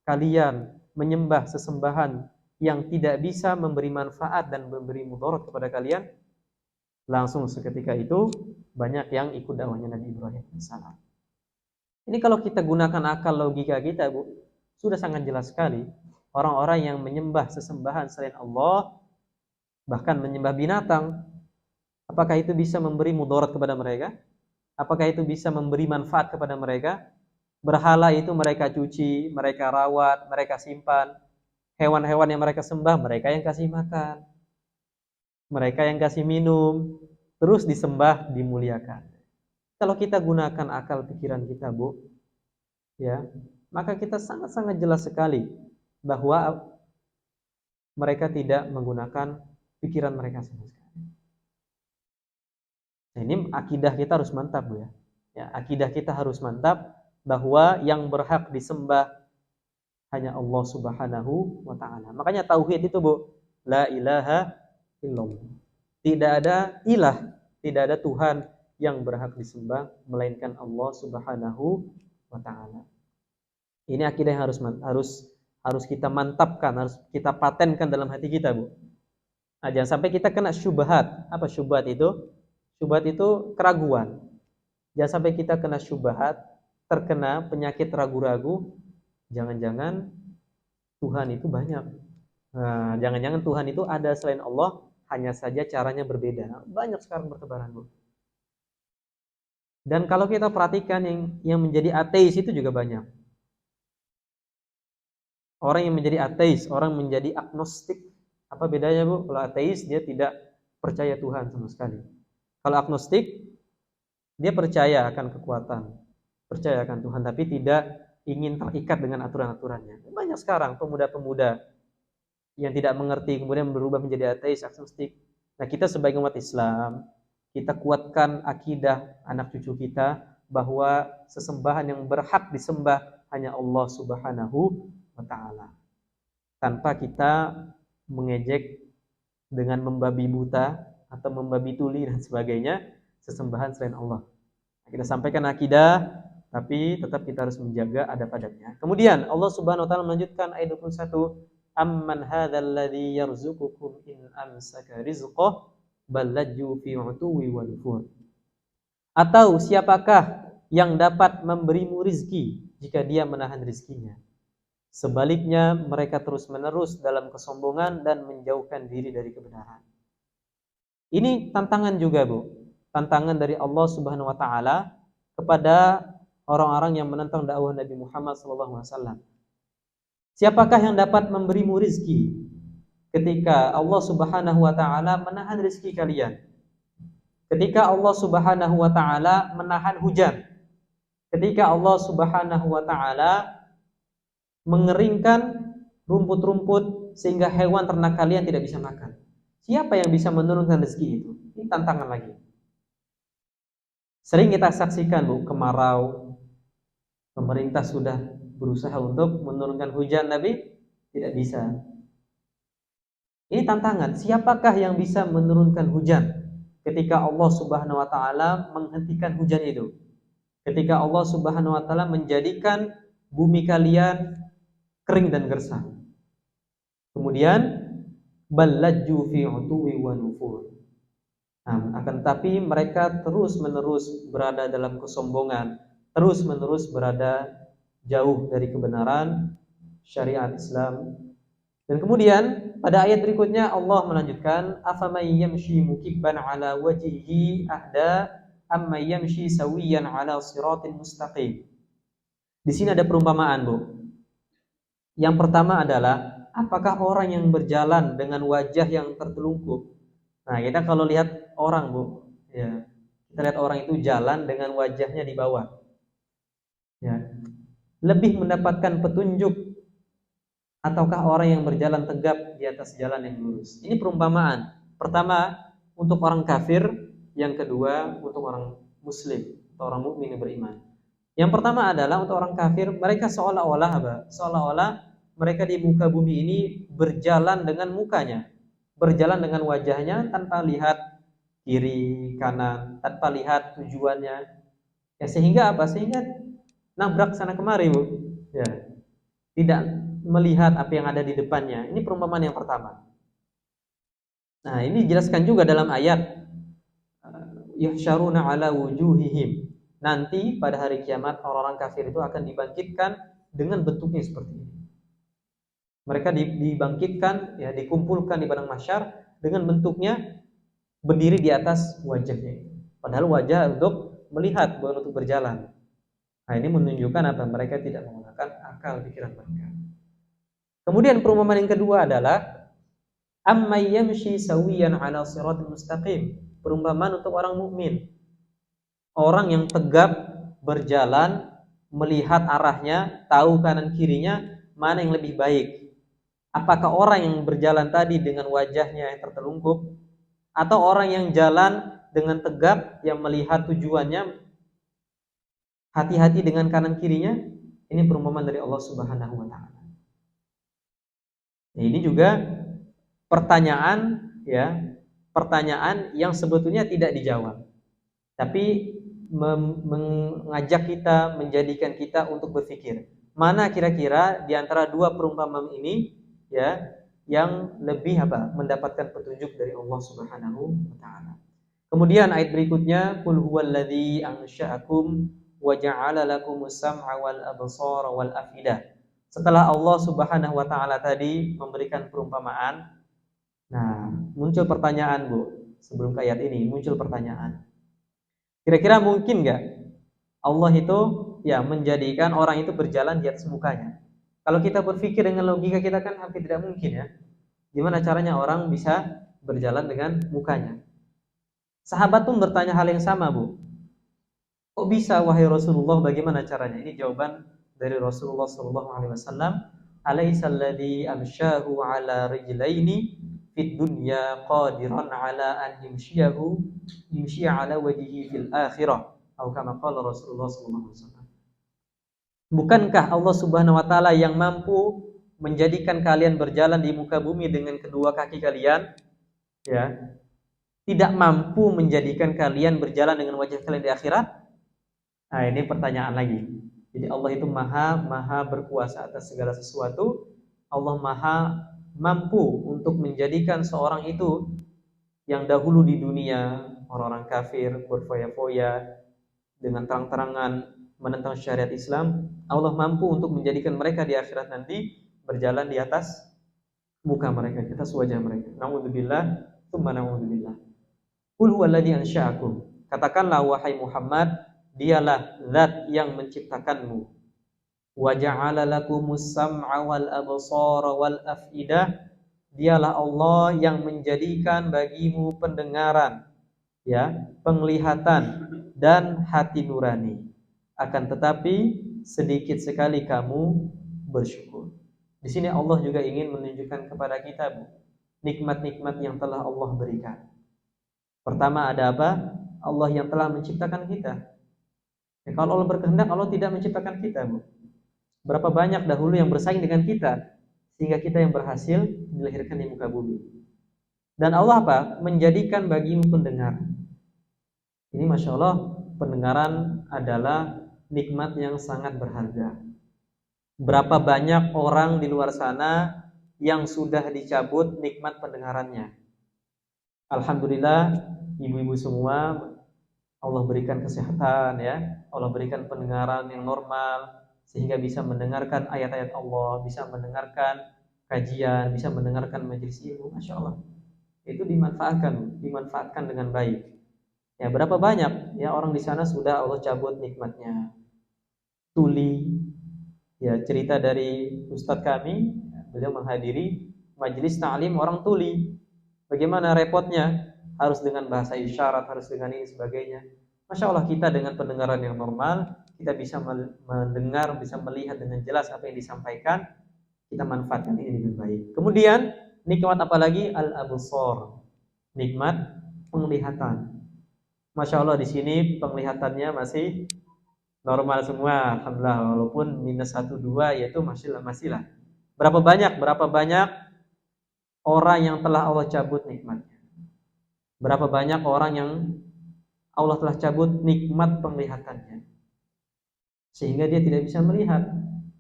Speaker 1: kalian menyembah sesembahan yang tidak bisa memberi manfaat dan memberi mudarat kepada kalian? Langsung seketika itu banyak yang ikut dakwahnya Nabi Ibrahim alaihissalam. Ini kalau kita gunakan akal logika kita, Bu, sudah sangat jelas sekali. Orang-orang yang menyembah sesembahan selain Allah, bahkan menyembah binatang, apakah itu bisa memberi mudarat kepada mereka? Apakah itu bisa memberi manfaat kepada mereka? Berhala itu mereka cuci, mereka rawat, mereka simpan. Hewan-hewan yang mereka sembah, mereka yang kasih makan, mereka yang kasih minum, terus disembah, dimuliakan. Kalau kita gunakan akal pikiran kita, Bu, ya, maka kita sangat-sangat jelas sekali bahwa mereka tidak menggunakan pikiran mereka sama sekali. Nah, ini akidah kita harus mantap, Bu ya. Ya, akidah kita harus mantap bahwa yang berhak disembah hanya Allah Subhanahu wa taala. Makanya tauhid itu, Bu, la ilaha illallah. Tidak ada ilah, tidak ada Tuhan yang berhak disembah melainkan Allah Subhanahu wa taala. Ini akidah yang harus kita mantapkan, harus kita patenkan dalam hati kita, Bu. Nah, jangan sampai kita kena syubhat. Apa syubhat itu? Syubhat itu keraguan. Jangan sampai kita kena syubhat, terkena penyakit ragu-ragu. Jangan-jangan Tuhan itu banyak. Nah, jangan-jangan Tuhan itu ada selain Allah, hanya saja caranya berbeda. Banyak sekarang bertebaran, Bu. Dan kalau kita perhatikan yang menjadi ateis itu juga banyak. Orang yang menjadi ateis, orang menjadi agnostik. Apa bedanya, Bu? Kalau ateis dia tidak percaya Tuhan sama sekali. Kalau agnostik dia percaya akan kekuatan, percaya akan Tuhan, tapi tidak ingin terikat dengan aturan-aturannya. Banyak sekarang pemuda-pemuda yang tidak mengerti kemudian berubah menjadi ateis, agnostik. Nah, kita sebagai umat Islam, kita kuatkan akidah anak cucu kita bahwa sesembahan yang berhak disembah hanya Allah Subhanahu wa taala. Tanpa kita mengejek dengan membabi buta atau membabi tuli dan sebagainya sesembahan selain Allah. Kita sampaikan akidah, tapi tetap kita harus menjaga adab-adabnya. Kemudian Allah Subhanahu wa taala melanjutkan ayat 21, amman hadzal ladzi yarzuqukum in amsaka rizqah bal lajju fi utuwi wa nufur. Atau siapakah yang dapat memberimu rizki jika dia menahan rizkinya? Sebaliknya mereka terus-menerus dalam kesombongan dan menjauhkan diri dari kebenaran. Ini tantangan juga, Bu. Tantangan dari Allah Subhanahu wa taala kepada orang-orang yang menentang dakwah Nabi Muhammad SAW. Siapakah yang dapat memberimu rizki ketika Allah Subhanahu wa taala menahan rizki kalian? Ketika Allah Subhanahu wa taala menahan hujan. Ketika Allah Subhanahu wa taala mengeringkan rumput-rumput sehingga hewan ternak kalian tidak bisa makan. Siapa yang bisa menurunkan rezeki itu? Ini tantangan lagi. Sering kita saksikan, Bu, kemarau. Pemerintah sudah berusaha untuk menurunkan hujan, tapi tidak bisa. Ini tantangan. Siapakah yang bisa menurunkan hujan ketika Allah Subhanahu wa taala menghentikan hujan itu? Ketika Allah Subhanahu wa taala menjadikan bumi kalian kering dan gersang. Kemudian ballajju fi utuwi wa nufur. Nah, akan tapi mereka terus-menerus berada dalam kesombongan, terus-menerus berada jauh dari kebenaran syariat Islam. Dan kemudian pada ayat berikutnya Allah melanjutkan, afamay yamshi mukibban ala wajhihi ahda amma yamshi sawiyan 'ala siratin mustaqim. Di sini ada perumpamaan, Bu. Yang pertama adalah apakah orang yang berjalan dengan wajah yang tertelungkup. Nah, kita kalau lihat orang, Bu, ya. Kita lihat orang itu jalan dengan wajahnya di bawah. Ya. Lebih mendapatkan petunjuk ataukah orang yang berjalan tegap di atas jalan yang lurus. Ini perumpamaan. Pertama untuk orang kafir, yang kedua untuk orang muslim atau orang mukmin yang beriman. Yang pertama adalah untuk orang kafir, mereka seolah-olah apa? Seolah-olah mereka di muka bumi ini berjalan dengan mukanya, berjalan dengan wajahnya tanpa lihat kiri kanan, tanpa lihat tujuannya. Ya sehingga apa? Sehingga nabrak sana kemari, Bu. Ya, tidak melihat apa yang ada di depannya. Ini perumpamaan yang pertama. Nah, ini dijelaskan juga dalam ayat yahsyaruna ala wujuhihim. Nanti pada hari kiamat orang-orang kafir itu akan dibangkitkan dengan bentuknya seperti ini. Mereka dibangkitkan, ya, dikumpulkan di padang mahsyar dengan bentuknya berdiri di atas wajahnya. Padahal wajah untuk melihat, bukan untuk berjalan. Nah, ini menunjukkan apa? Mereka tidak menggunakan akal pikiran mereka. Kemudian perumpamaan yang kedua adalah ammay yamshi sawiyan 'ala siratal mustaqim. Perumpamaan untuk orang mukmin. Orang yang tegap berjalan, melihat arahnya, tahu kanan kirinya, mana yang lebih baik. Apakah orang yang berjalan tadi dengan wajahnya yang tertelungkup, atau orang yang jalan dengan tegap yang melihat tujuannya, hati-hati dengan kanan kirinya? Ini perumpamaan dari Allah Subhanahu wa taala. Nah, ini juga pertanyaan, ya, pertanyaan yang sebetulnya tidak dijawab. Tapi mengajak kita, menjadikan kita untuk berpikir mana kira-kira di antara dua perumpamaan ini, ya, yang lebih apa? Mendapatkan petunjuk dari Allah Subhanahu wa taala. Kemudian ayat berikutnya, qul huwallazi ansha'akum wa ja'ala lakumus sam'a wal absara wal afidah. Setelah Allah Subhanahu wa taala tadi memberikan perumpamaan, nah, muncul pertanyaan, Bu. Sebelum ke ayat ini muncul pertanyaan. Kira-kira mungkin nggak Allah itu, ya, menjadikan orang itu berjalan di atas mukanya? Kalau kita berpikir dengan logika kita kan hampir tidak mungkin, ya. Gimana caranya orang bisa berjalan dengan mukanya? Sahabat pun bertanya hal yang sama, Bu. Kok bisa wahai Rasulullah, bagaimana caranya? Ini jawaban dari Rasulullah SAW. Alaihissalladzi amsyahu ala rijlaini fid dunya qadiran ala an yimshiya ala wajhihi fil akhirah, atau kama qala Rasulullah SAW. Bukankah Allah Subhanahu wa taala yang mampu menjadikan kalian berjalan di muka bumi dengan kedua kaki kalian, ya, tidak mampu menjadikan kalian berjalan dengan wajah kalian di akhirat? Nah, ini pertanyaan lagi. Jadi Allah itu maha berkuasa atas segala sesuatu. Allah maha mampu untuk menjadikan seorang itu yang dahulu di dunia orang-orang kafir berfoya-foya dengan terang-terangan menentang syariat Islam, Allah mampu untuk menjadikan mereka di akhirat nanti berjalan di atas muka mereka, di atas wajah mereka. Na'udzubillah, tsumma na'udzubillah. Qul huwallazi ansha'akum. Katakanlah wahai Muhammad, dialah zat yang menciptakanmu. Wa ja'ala lakumus sam'a wal absara wal afidah. Dialah Allah yang menjadikan bagimu pendengaran, ya, penglihatan dan hati nurani. Akan tetapi sedikit sekali kamu bersyukur. Di sini Allah juga ingin menunjukkan kepada kita, Bu, nikmat-nikmat yang telah Allah berikan. Pertama ada apa? Allah yang telah menciptakan kita. Ya, kalau Allah berkehendak, Allah tidak menciptakan kita, Bu. Berapa banyak dahulu yang bersaing dengan kita, sehingga kita yang berhasil dilahirkan di muka bumi. Dan Allah apa? Menjadikan bagimu pendengar. Ini Masya Allah, pendengaran adalah nikmat yang sangat berharga. Berapa banyak orang di luar sana yang sudah dicabut nikmat pendengarannya. Alhamdulillah, ibu-ibu semua Allah berikan kesehatan, ya. Allah berikan pendengaran yang normal sehingga bisa mendengarkan ayat-ayat Allah, bisa mendengarkan kajian, bisa mendengarkan majelis ilmu. Masya Allah. Itu dimanfaatkan dengan baik. Ya, berapa banyak ya orang di sana sudah Allah cabut nikmatnya. Tuli, ya cerita dari Ustadz kami, beliau menghadiri majelis ta'lim orang tuli. Bagaimana repotnya? Harus dengan bahasa isyarat, harus dengan ini sebagainya. Masya Allah, kita dengan pendengaran yang normal, kita bisa mendengar, bisa melihat dengan jelas apa yang disampaikan, kita manfaatkan ini dengan baik. Kemudian nikmat apa lagi? Al-absar, nikmat penglihatan. Masya Allah, di sini penglihatannya masih normal semua, alhamdulillah. Walaupun minus 1 2 yaitu masih lah. Berapa banyak orang yang telah Allah cabut nikmatnya. Berapa banyak orang yang Allah telah cabut nikmat penglihatannya, sehingga dia tidak bisa melihat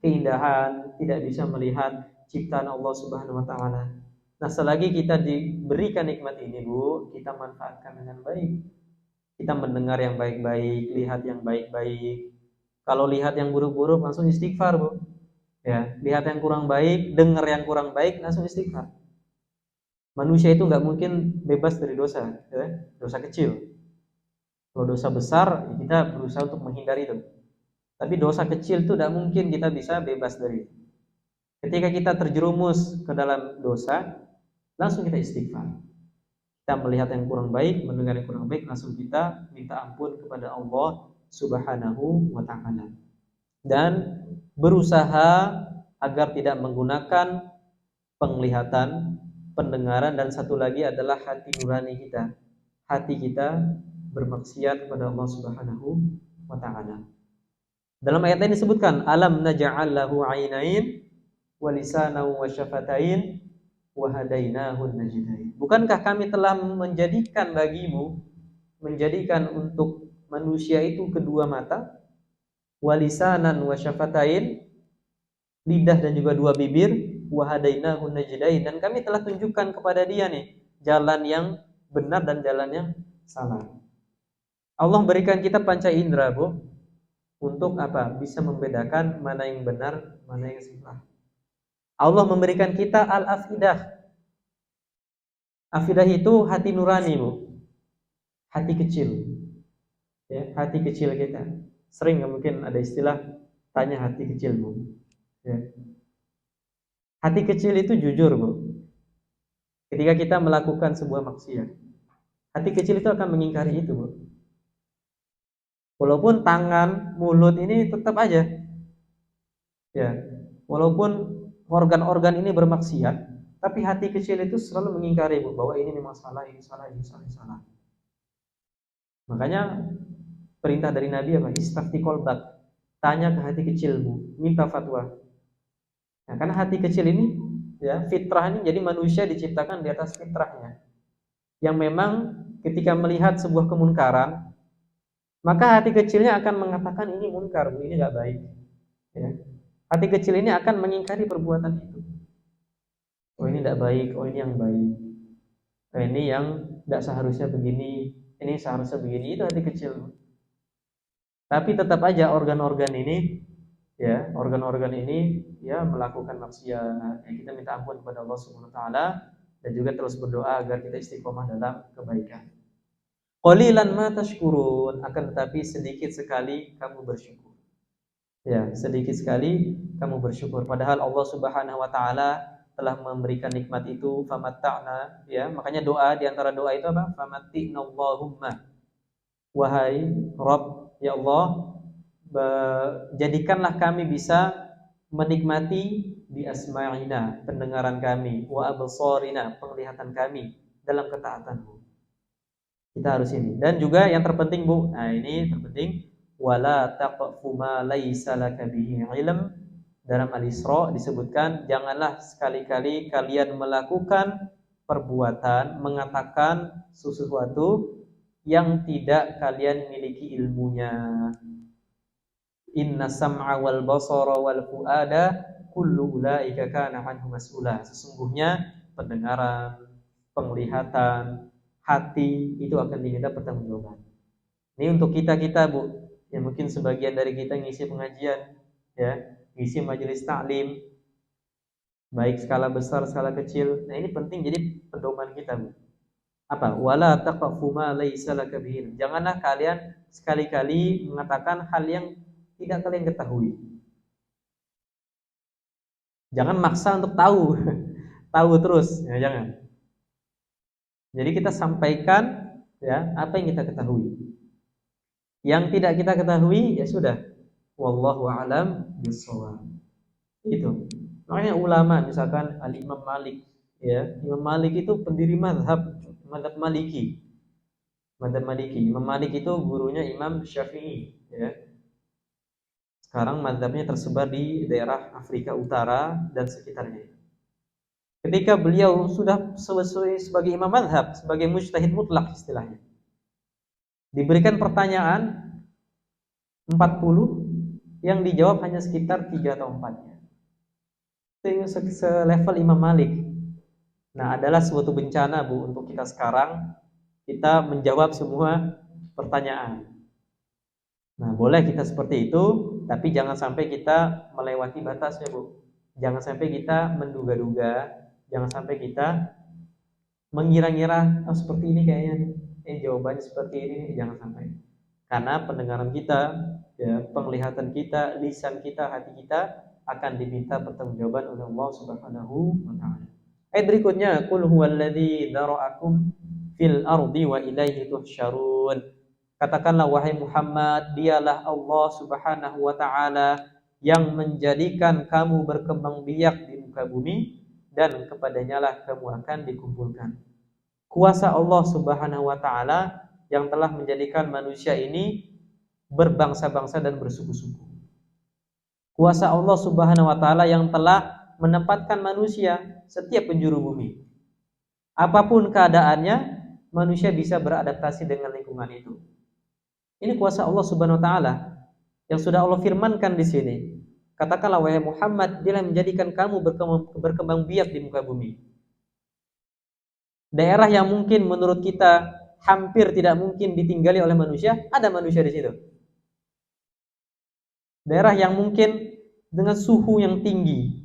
Speaker 1: keindahan, tidak bisa melihat ciptaan Allah Subhanahu wa taala. Nah, selagi kita diberikan nikmat ini, Bu, kita manfaatkan dengan baik. Kita mendengar yang baik-baik, lihat yang baik-baik. Kalau lihat yang buruk-buruk langsung istighfar, Bu. Ya, lihat yang kurang baik, dengar yang kurang baik, langsung istighfar. Manusia itu nggak mungkin bebas dari dosa, ya, dosa kecil. Kalau dosa besar, kita berusaha untuk menghindari itu. Tapi dosa kecil itu tidak mungkin kita bisa bebas dari itu. Ketika kita terjerumus ke dalam dosa, langsung kita istighfar. Kita melihat yang kurang baik, mendengar yang kurang baik, langsung kita minta ampun kepada Allah Subhanahu wa taala. Dan berusaha agar tidak menggunakan penglihatan, pendengaran, dan satu lagi adalah hati nurani kita. Hati kita bermaksiat kepada Allah Subhanahu wa taala. Dalam ayat ini disebutkan alam naj'al lahu 'ainain wa lisanan wa syafatain wa hadainahu najdain. Bukankah kami telah menjadikan bagimu, menjadikan untuk manusia itu kedua mata, wa lisanan wa syafatain, lidah dan juga dua bibir, wa hadainahu najdain, dan kami telah tunjukkan kepada dia nih jalan yang benar dan jalan yang salah. Allah berikan kita panca indera, Bu, untuk apa? Bisa membedakan mana yang benar, mana yang salah. Allah memberikan kita al-afidah. Afidah itu hati nurani, Bu. Hati kecil. Ya, hati kecil kita. Sering mungkin ada istilah tanya hati kecilmu. Ya. Hati kecil itu jujur, Bu. Ketika kita melakukan sebuah maksiat, hati kecil itu akan mengingkari itu, Bu. Walaupun tangan, mulut ini tetap aja. Ya. Walaupun organ-organ ini bermaksiat, tapi hati kecil itu selalu mengingkari, Bu, bahwa ini memang salah, ini salah, ini salah, ini salah. Makanya perintah dari Nabi apa? Istafti qalbak. Tanya ke hati kecilmu, minta fatwa. Nah, karena hati kecil ini, ya, fitrah ini, jadi manusia diciptakan di atas fitrahnya. Yang memang ketika melihat sebuah kemunkaran, maka hati kecilnya akan mengatakan ini munkar, ini nggak baik. Ya. Hati kecil ini akan mengingkari perbuatan itu. Oh, ini tidak baik, oh ini yang baik. Oh, ini yang tidak seharusnya begini, ini seharusnya begini. Itu hati kecil. Tapi tetap aja organ-organ ini, ya, organ-organ ini ya melakukan maksiat. Ya, kita minta ampun kepada Allah Subhanahu wa taala dan juga terus berdoa agar kita istiqomah dalam kebaikan. Qalilan ma tashkurun, akan tetapi sedikit sekali kamu bersyukur. Ya, sedikit sekali kamu bersyukur. Padahal Allah Subhanahu wa taala telah memberikan nikmat itu, famatta'na, ya. Makanya doa, di antara doa itu apa? Famatti'na Allahumma. Wahai Rabb, ya Allah, jadikanlah kami bisa menikmati bi asma'ina, pendengaran kami, wa absarina, penglihatan kami dalam ketaatan-Mu. Kita harus ini. Dan juga yang terpenting, Bu, nah ini terpenting, wala taqfu ma laisa laka bihi ilm. Dalam Al-Isra disebutkan, janganlah sekali-kali kalian melakukan perbuatan, mengatakan sesuatu yang tidak kalian miliki ilmunya. Inna sam'a wal basara wal fuada kullu ulaika kana anhu mas'ula. Sesungguhnya pendengaran, penglihatan, hati itu akan diminta pertanggungjawaban. Ini untuk kita-kita, Bu. Ya, mungkin sebagian dari kita ngisi pengajian, ya, ngisi majelis taklim, baik skala besar, skala kecil. Nah, ini penting jadi pedoman kita, Bu. Apa? Wala taqfu ma laisa laka bihi. Janganlah kalian sekali-kali mengatakan hal yang tidak kalian ketahui. Jangan maksa untuk tahu. Tahu terus, ya jangan. Jadi kita sampaikan ya apa yang kita ketahui. Yang tidak kita ketahui ya sudah. Wallahu a'lam bishawab. Itu. Makanya ulama misalkan Al-Imam Malik ya, Imam Malik itu pendiri mazhab Maliki. Mazhab Maliki. Imam Malik itu gurunya Imam Syafi'i ya. Sekarang mazhabnya tersebar di daerah Afrika Utara dan sekitarnya. Ketika beliau sudah sebagai imam mazhab, sebagai mujtahid mutlak istilahnya, diberikan pertanyaan 40 yang dijawab hanya sekitar 3 atau 4-nya. Itu selevel Imam Malik. Nah, adalah suatu bencana Bu untuk kita sekarang, kita menjawab semua pertanyaan. Nah, boleh kita seperti itu, tapi jangan sampai kita melewati batasnya Bu. Jangan sampai kita menduga-duga, jangan sampai kita mengira-ngira seperti ini kayaknya jawabannya seperti ini, jangan sampai. Karena pendengaran kita, ya, penglihatan kita, lisan kita, hati kita akan diminta pertanggungjawaban oleh Allah Subhanahu wa taala. Ayat berikutnya, qul huwallazi dzara'akum fil ardi wa ilaihi tuhsyarun. Katakanlah wahai Muhammad, dialah Allah Subhanahu wa taala yang menjadikan kamu berkembang biak di muka bumi dan kepadanya lah kamu akan dikumpulkan. Kuasa Allah Subhanahu wa taala yang telah menjadikan manusia ini berbangsa-bangsa dan bersuku-suku. Kuasa Allah Subhanahu wa taala yang telah menempatkan manusia setiap penjuru bumi. Apapun keadaannya, manusia bisa beradaptasi dengan lingkungan itu. Ini kuasa Allah Subhanahu wa taala yang sudah Allah firmankan di sini. Katakanlah wahai Muhammad, Dia menjadikan kamu berkembang biak di muka bumi. Daerah yang mungkin menurut kita hampir tidak mungkin ditinggali oleh manusia, ada manusia di situ. Daerah yang mungkin dengan suhu yang tinggi,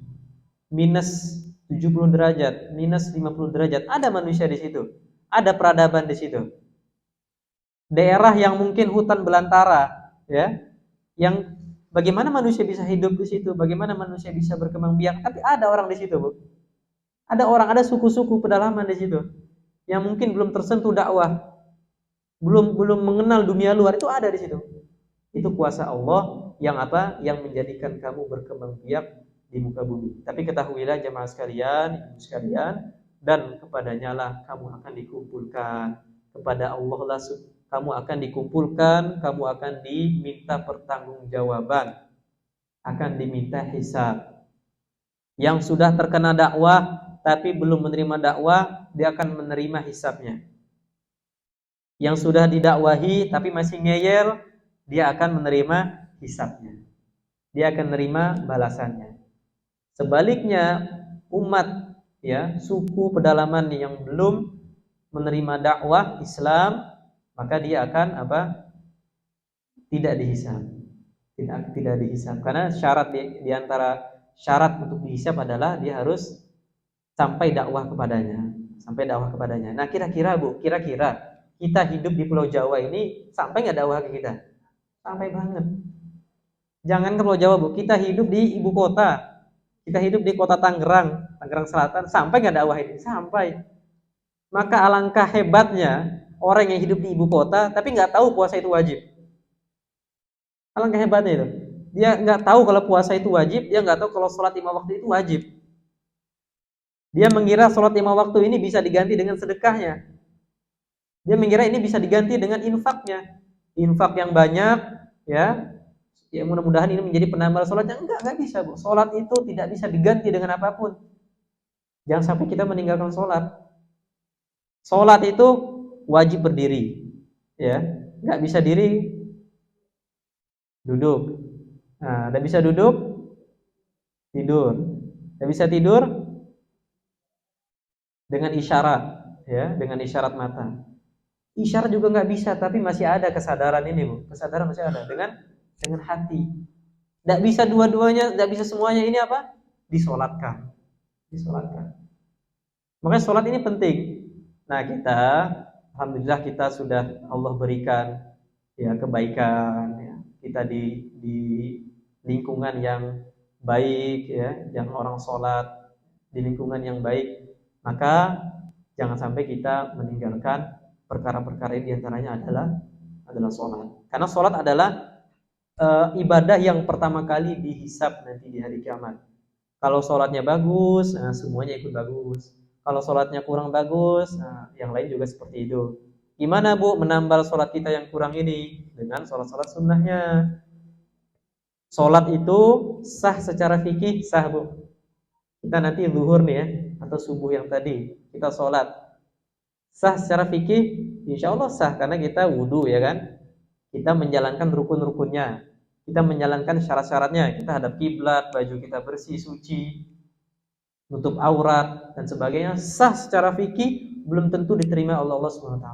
Speaker 1: minus 70 derajat, minus 50 derajat, ada manusia di situ. Ada peradaban di situ. Daerah yang mungkin hutan belantara, ya, yang bagaimana manusia bisa hidup di situ? Bagaimana manusia bisa berkembang biak? Tapi ada orang di situ, Bu. Ada orang, ada suku-suku pedalaman di situ yang mungkin belum tersentuh dakwah, belum mengenal dunia luar, itu ada di situ. Itu kuasa Allah yang apa? Yang menjadikan kamu berkembang biak di muka bumi. Tapi ketahuilah jemaah sekalian, ibu sekalian, dan kepadanya lah kamu akan dikumpulkan. Kepada Allah lah kamu akan dikumpulkan, kamu akan diminta pertanggungjawaban, akan diminta hisab. Yang sudah terkena dakwah tapi belum menerima dakwah, dia akan menerima hisabnya. Yang sudah didakwahi tapi masih ngeyel, dia akan menerima hisabnya. Dia akan menerima balasannya. Sebaliknya, umat, ya, suku pedalaman yang belum menerima dakwah Islam, maka dia akan apa? Tidak dihisab. Tidak dihisab. Karena syarat di antara syarat untuk dihisab adalah dia harus sampai dakwah kepadanya. Sampai dakwah kepadanya. Nah, kira-kira Bu, kira-kira kita hidup di Pulau Jawa ini sampai nggak dakwah ke kita? Sampai banget. Jangan ke Pulau Jawa, Bu, kita hidup di ibu kota. Kita hidup di kota Tangerang Selatan, sampai nggak dakwah ini? Sampai. Maka alangkah hebatnya orang yang hidup di ibu kota tapi nggak tahu puasa itu wajib. Alangkah hebatnya itu. Dia nggak tahu kalau puasa itu wajib, dia nggak tahu kalau sholat 5 waktu itu wajib. Dia mengira sholat 5 waktu ini bisa diganti dengan sedekahnya. Dia mengira ini bisa diganti dengan infaknya. Infak yang banyak, ya. Ya mudah-mudahan ini menjadi penambal sholatnya. Enggak bisa, Bu. Sholat itu tidak bisa diganti dengan apapun. Jangan sampai kita meninggalkan sholat. Sholat itu wajib berdiri, ya, nggak bisa diri, duduk. Nah, nggak bisa duduk, tidur. Nggak bisa tidur dengan isyarat, ya, dengan isyarat mata. Isyarat juga nggak bisa, tapi masih ada kesadaran ini, Bu. Kesadaran masih ada dengan hati. Nggak bisa dua-duanya, nggak bisa semuanya. Ini apa? Disolatkan. Makanya sholat ini penting. Nah, kita alhamdulillah kita sudah Allah berikan ya kebaikan ya. Kita di lingkungan yang baik ya, yang orang sholat di lingkungan yang baik, maka jangan sampai kita meninggalkan perkara-perkara ini, diantaranya adalah sholat. Karena sholat adalah ibadah yang pertama kali dihisab nanti di hari kiamat. Kalau sholatnya bagus, nah semuanya ikut bagus. Kalau sholatnya kurang bagus, nah yang lain juga seperti itu. Gimana Bu menambal sholat kita yang kurang ini? Dengan sholat-sholat sunnahnya. Sholat itu sah secara fikih, sah Bu. Kita nanti zuhur nih ya, atau subuh yang tadi, kita sholat. Sah secara fikih, insya Allah sah, karena kita wudhu ya kan. Kita menjalankan rukun-rukunnya. Kita menjalankan syarat-syaratnya. Kita hadap kiblat, baju kita bersih, suci, nutup aurat dan sebagainya, sah secara fikih, belum tentu diterima oleh Allah SWT.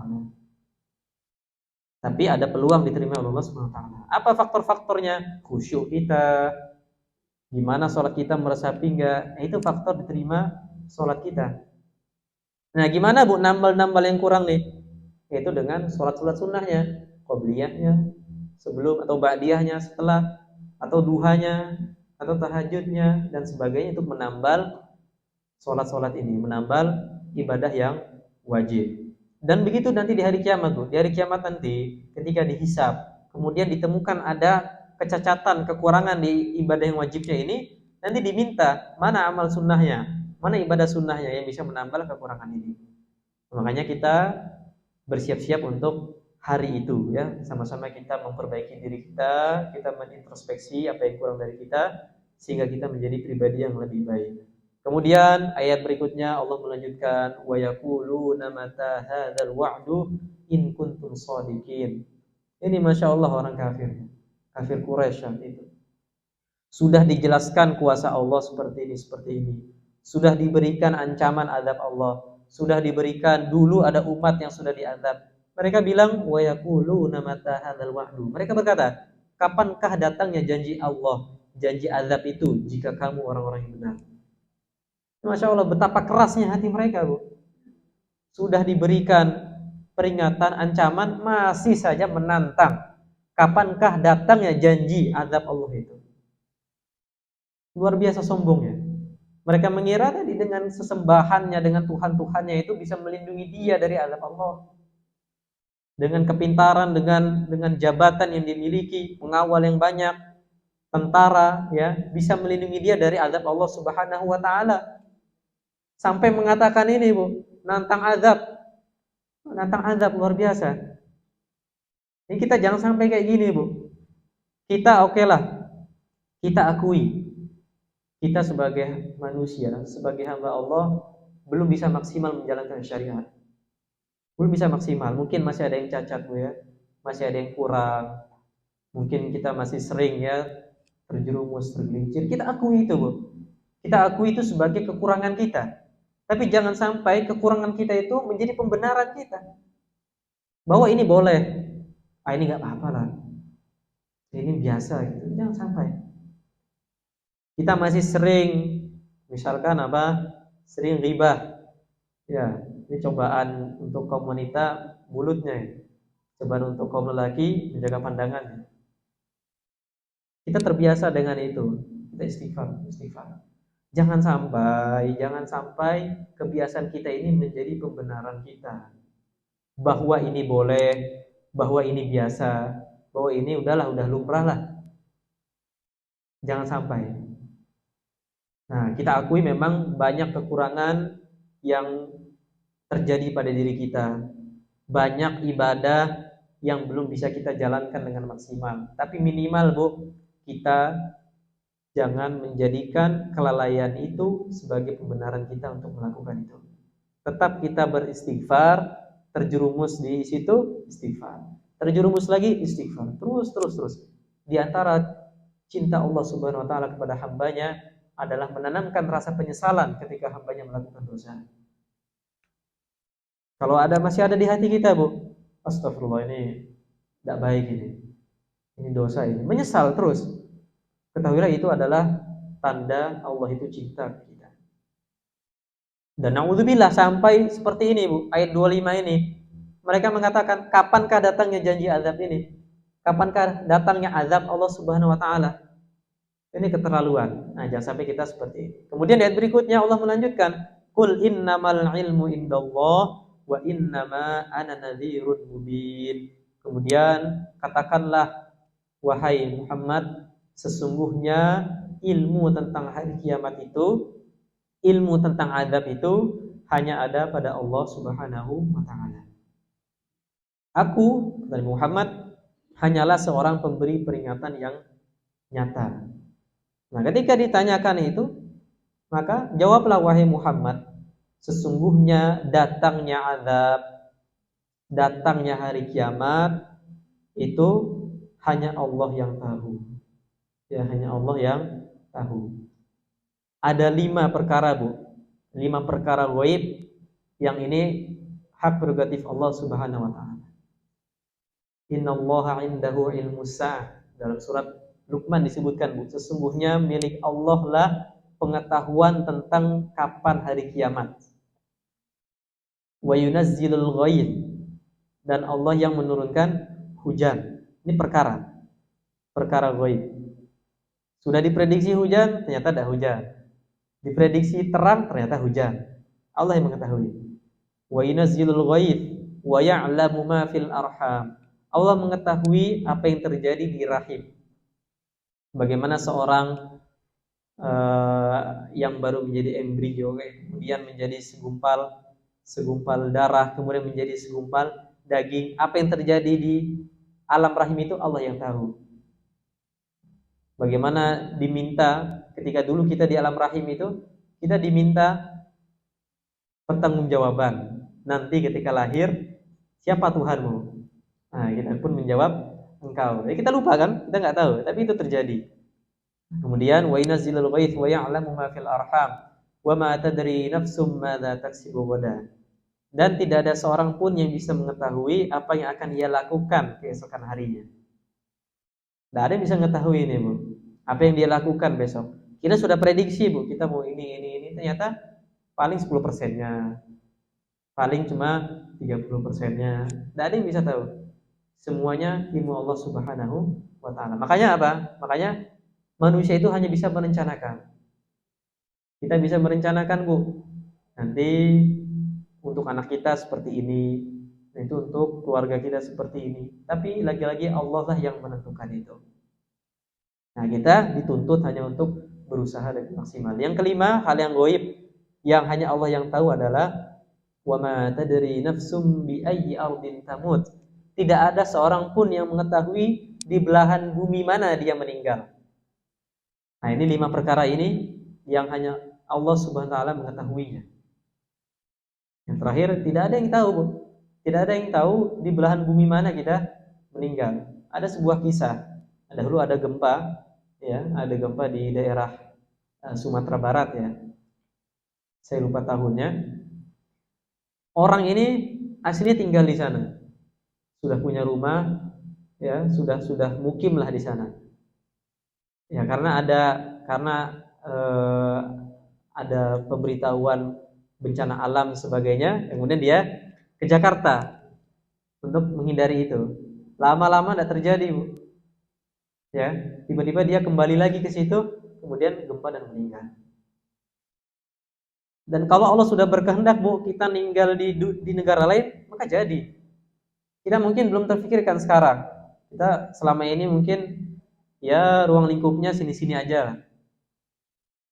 Speaker 1: Tapi ada peluang diterima oleh Allah SWT. Apa faktor-faktornya? Khusyuk kita, gimana sholat kita meresapi enggak? Nah, itu faktor diterima sholat kita. Nah, gimana Bu nambal-nambal yang kurang nih? Yaitu dengan sholat-sholat sunnahnya, qobliyahnya sebelum atau ba'diyahnya setelah, atau duhanya, atau tahajudnya dan sebagainya, untuk menambal sholat-sholat ini, menambal ibadah yang wajib. Dan begitu nanti di hari kiamat Bu. Di hari kiamat nanti ketika dihisab, kemudian ditemukan ada kecacatan, kekurangan di ibadah yang wajibnya ini, nanti diminta mana amal sunnahnya, mana ibadah sunnahnya yang bisa menambal kekurangan ini. Makanya kita bersiap-siap untuk hari itu ya, sama-sama kita memperbaiki diri kita, kita menintrospeksi apa yang kurang dari kita, sehingga kita menjadi pribadi yang lebih baik. Kemudian ayat berikutnya Allah melanjutkan, wa yaquluna mata hadzal wa'du in kuntum shadiqin. Ini Masya Allah orang kafir, kafir Quraisy itu. Sudah dijelaskan kuasa Allah seperti ini. Sudah diberikan ancaman azab Allah. Sudah diberikan, dulu ada umat yang sudah diazab. Mereka bilang, wa yaquluna mata hadzal wa'du. Mereka berkata, kapankah datangnya janji Allah, janji azab itu jika kamu orang-orang yang benar. Masya Allah, betapa kerasnya hati mereka Bu. Sudah diberikan peringatan, ancaman, masih saja menantang. Kapankah datangnya janji azab Allah itu? Luar biasa sombongnya. Mereka mengira tadi dengan sesembahannya, dengan Tuhan-Tuhannya itu bisa melindungi dia dari azab Allah. Dengan kepintaran, dengan jabatan yang dimiliki, pengawal yang banyak, tentara ya, bisa melindungi dia dari azab Allah Subhanahu wa taala. Sampai mengatakan ini Bu, nantang azab luar biasa. Ini kita jangan sampai kayak gini Bu. Kita oke lah, kita akui kita sebagai manusia, sebagai hamba Allah belum bisa maksimal menjalankan syariat. Belum bisa maksimal, mungkin masih ada yang cacat Bu ya, masih ada yang kurang. Mungkin kita masih sering ya terjerumus, tergelincir. Kita akui itu Bu. Kita akui itu sebagai kekurangan kita. Tapi jangan sampai kekurangan kita itu menjadi pembenaran kita. Bahwa ini boleh, ini nggak apa-apa lah, ini biasa gitu. Jangan sampai. Kita masih sering, misalkan sering ghibah. Ya, ini cobaan untuk kaum wanita mulutnya. Cobaan untuk kaum lelaki menjaga pandangannya. Kita terbiasa dengan itu. Kita istighfar. Jangan sampai kebiasaan kita ini menjadi pembenaran kita. Bahwa ini boleh, bahwa ini biasa, bahwa ini udah lumrah lah. Jangan sampai. Nah, kita akui memang banyak kekurangan yang terjadi pada diri kita. Banyak ibadah yang belum bisa kita jalankan dengan maksimal. Tapi minimal Bu, kita jangan menjadikan kelalaian itu sebagai pembenaran kita untuk melakukan itu. Tetap kita beristighfar, terjerumus di situ istighfar. Terjerumus lagi istighfar. Terus. Di antara cinta Allah Subhanahu wa taala kepada hambanya adalah menanamkan rasa penyesalan ketika hambanya melakukan dosa. Kalau masih ada di hati kita Bu, astagfirullah, ini tidak baik ini dosa ini, menyesal terus. Ketahuilah itu adalah tanda Allah itu cinta kita. Dan naudzubillah sampai seperti ini, Bu, ayat 25 ini. Mereka mengatakan, kapankah datangnya janji azab ini? Kapankah datangnya azab Allah Subhanahu wa taala? Ini keterlaluan. Nah, jangan sampai kita seperti ini. Kemudian ayat berikutnya Allah melanjutkan, "Qul innamal ilmu indallah wa innama ana nadhirun mubin." Kemudian katakanlah, wahai Muhammad, sesungguhnya ilmu tentang hari kiamat itu, ilmu tentang azab itu hanya ada pada Allah Subhanahu wa taala. Aku, dari Muhammad, hanyalah seorang pemberi peringatan yang nyata. Nah, ketika ditanyakan itu, maka jawablah wahai Muhammad, sesungguhnya datangnya azab, datangnya hari kiamat itu hanya Allah yang tahu. Ya, hanya Allah yang tahu. Ada 5 perkara, Bu. 5 perkara ghaib yang ini hak prerogatif Allah Subhanahu wa taala. Innallaha 'indahu ilmus sa'ah. Dalam surat Luqman disebutkan, Bu, sesungguhnya milik Allah lah pengetahuan tentang kapan hari kiamat. Wa yunazzilul ghaith, dan Allah yang menurunkan hujan. Ini perkara ghaib. Sudah diprediksi hujan, ternyata tidak hujan. Diprediksi terang, ternyata hujan. Allah yang mengetahui. Wa yunazzilul ghaith wa ya'lamu ma fil arham. Allah mengetahui apa yang terjadi di rahim. Bagaimana seorang yang baru menjadi embrio, kemudian menjadi segumpal darah, kemudian menjadi segumpal daging. Apa yang terjadi di alam rahim itu Allah yang tahu. Bagaimana diminta ketika dulu kita di alam rahim itu, kita diminta pertanggungjawaban. Nanti ketika lahir, siapa Tuhanmu? Nah, kita pun menjawab Engkau. Jadi kita lupa kan? Kita nggak tahu, tapi itu terjadi. Kemudian wa yunzilul ghaits wa ya'lamu ma fil arham wa ma tadri nafsum madza taksibu ghadan. Dan tidak ada seorang pun yang bisa mengetahui apa yang akan ia lakukan keesokan harinya. Tidak ada yang bisa mengetahui ini, Bu. Apa yang dia lakukan besok. Kita sudah prediksi, Bu, kita mau ini. Ternyata paling 10%-nya. Paling cuma 30%-nya. Tidak ada yang bisa tahu. Semuanya ilmu Allah Subhanahu wa taala. Makanya apa? Makanya manusia itu hanya bisa merencanakan. Kita bisa merencanakan, Bu. Nanti untuk anak kita seperti ini, itu untuk keluarga kita seperti ini. Tapi lagi-lagi Allah lah yang menentukan itu. Nah, kita dituntut hanya untuk berusaha dengan maksimal. Yang kelima, hal yang gaib yang hanya Allah yang tahu adalah wa ma tadri nafsum bi ayyi ardin tamut. Tidak ada seorang pun yang mengetahui di belahan bumi mana dia meninggal. Nah, ini 5 perkara ini yang hanya Allah Subhanahu wa taala mengetahuinya. Yang terakhir, tidak ada yang tahu, Bu. Tidak ada yang tahu di belahan bumi mana kita meninggal. Ada sebuah kisah. Dahulu ada gempa, ya, ada gempa di daerah Sumatera Barat, ya. Saya lupa tahunnya. Orang ini aslinya tinggal di sana. Sudah punya rumah, ya, sudah mukimlah di sana. Ya, karena ada pemberitahuan bencana alam sebagainya, kemudian dia ke Jakarta untuk menghindari itu. Lama-lama tidak terjadi, Bu. Ya, tiba-tiba dia kembali lagi ke situ, kemudian gempa dan meninggal. Dan kalau Allah sudah berkehendak, Bu, kita meninggal di negara lain, maka jadi. Kita mungkin belum terfikirkan sekarang. Kita selama ini mungkin ya ruang lingkupnya sini-sini aja.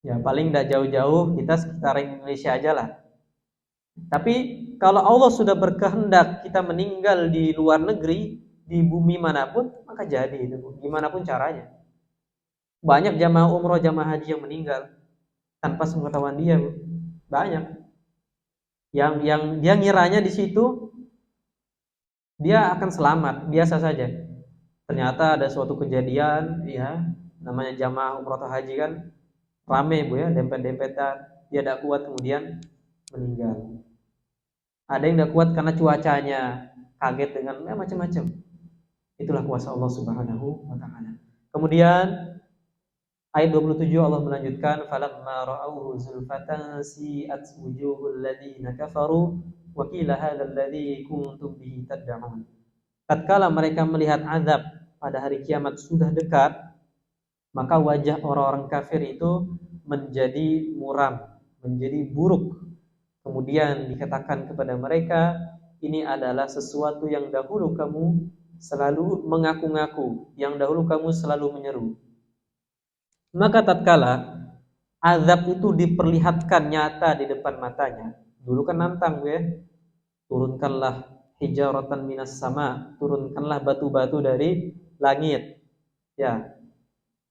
Speaker 1: Ya, paling tidak jauh-jauh, kita sekitar Indonesia aja lah. Tapi kalau Allah sudah berkehendak kita meninggal di luar negeri, di bumi manapun, maka jadi itu, Bu. Gimana pun caranya. Banyak jamaah umroh, jamaah haji yang meninggal tanpa sepengetahuan dia, Bu. Banyak. Yang dia ngiranya di situ dia akan selamat, biasa saja. Ternyata ada suatu kejadian, ya, namanya jamaah umroh atau haji kan rame, Bu, ya, dempet-dempetan. Dia tidak kuat kemudian meninggal. Ada yang tidak kuat karena cuacanya, kaget dengan macam-macam. Itulah kuasa Allah Subhanahu wa taala. Kemudian Ayat 27 Allah melanjutkan, falamma ra'awhu zulfatan si'at wujuhul ladzina kafaru wa qila hadzal ladzi kuntum bihi tad'un. Tatkala mereka melihat azab pada hari kiamat sudah dekat, maka wajah orang-orang kafir itu menjadi muram, menjadi buruk. Kemudian dikatakan kepada mereka, ini adalah sesuatu yang dahulu kamu selalu mengaku-ngaku, yang dahulu kamu selalu menyeru. Maka tatkala azab itu diperlihatkan nyata di depan matanya, dulu kan nantang ya, turunkanlah hijaratan minas sama, turunkanlah batu-batu dari langit. Ya,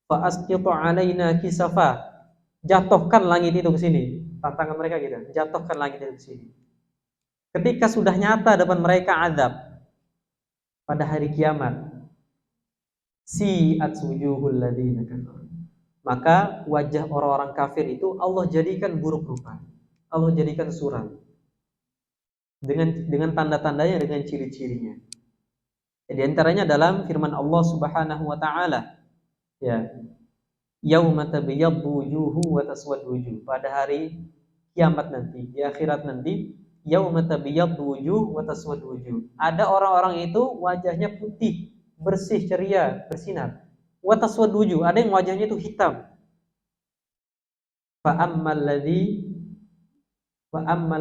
Speaker 1: fa asqitu alaina kisafa, jatuhkan langit itu ke sini. Tantangan mereka gitu, jatuhkan langit itu ke sini. Ketika sudah nyata depan mereka azab pada hari kiamat, si'at wujuhul ladzina kafaru, maka wajah orang-orang kafir itu Allah jadikan buruk rupa, Allah jadikan suram dengan tanda-tandanya, dengan ciri-cirinya. Di antaranya dalam firman Allah Subhanahu wa taala, ya, yauma tabyaddu wujuhu wa taswaddu wujuh, pada hari kiamat nanti, di akhirat nanti, yauma tabyaddu wujuh wa taswaddu wujuh, ada orang-orang itu wajahnya putih, bersih, ceria, bersinar. Wa taswaddu wujuh, ada yang wajahnya itu hitam. Fa ammal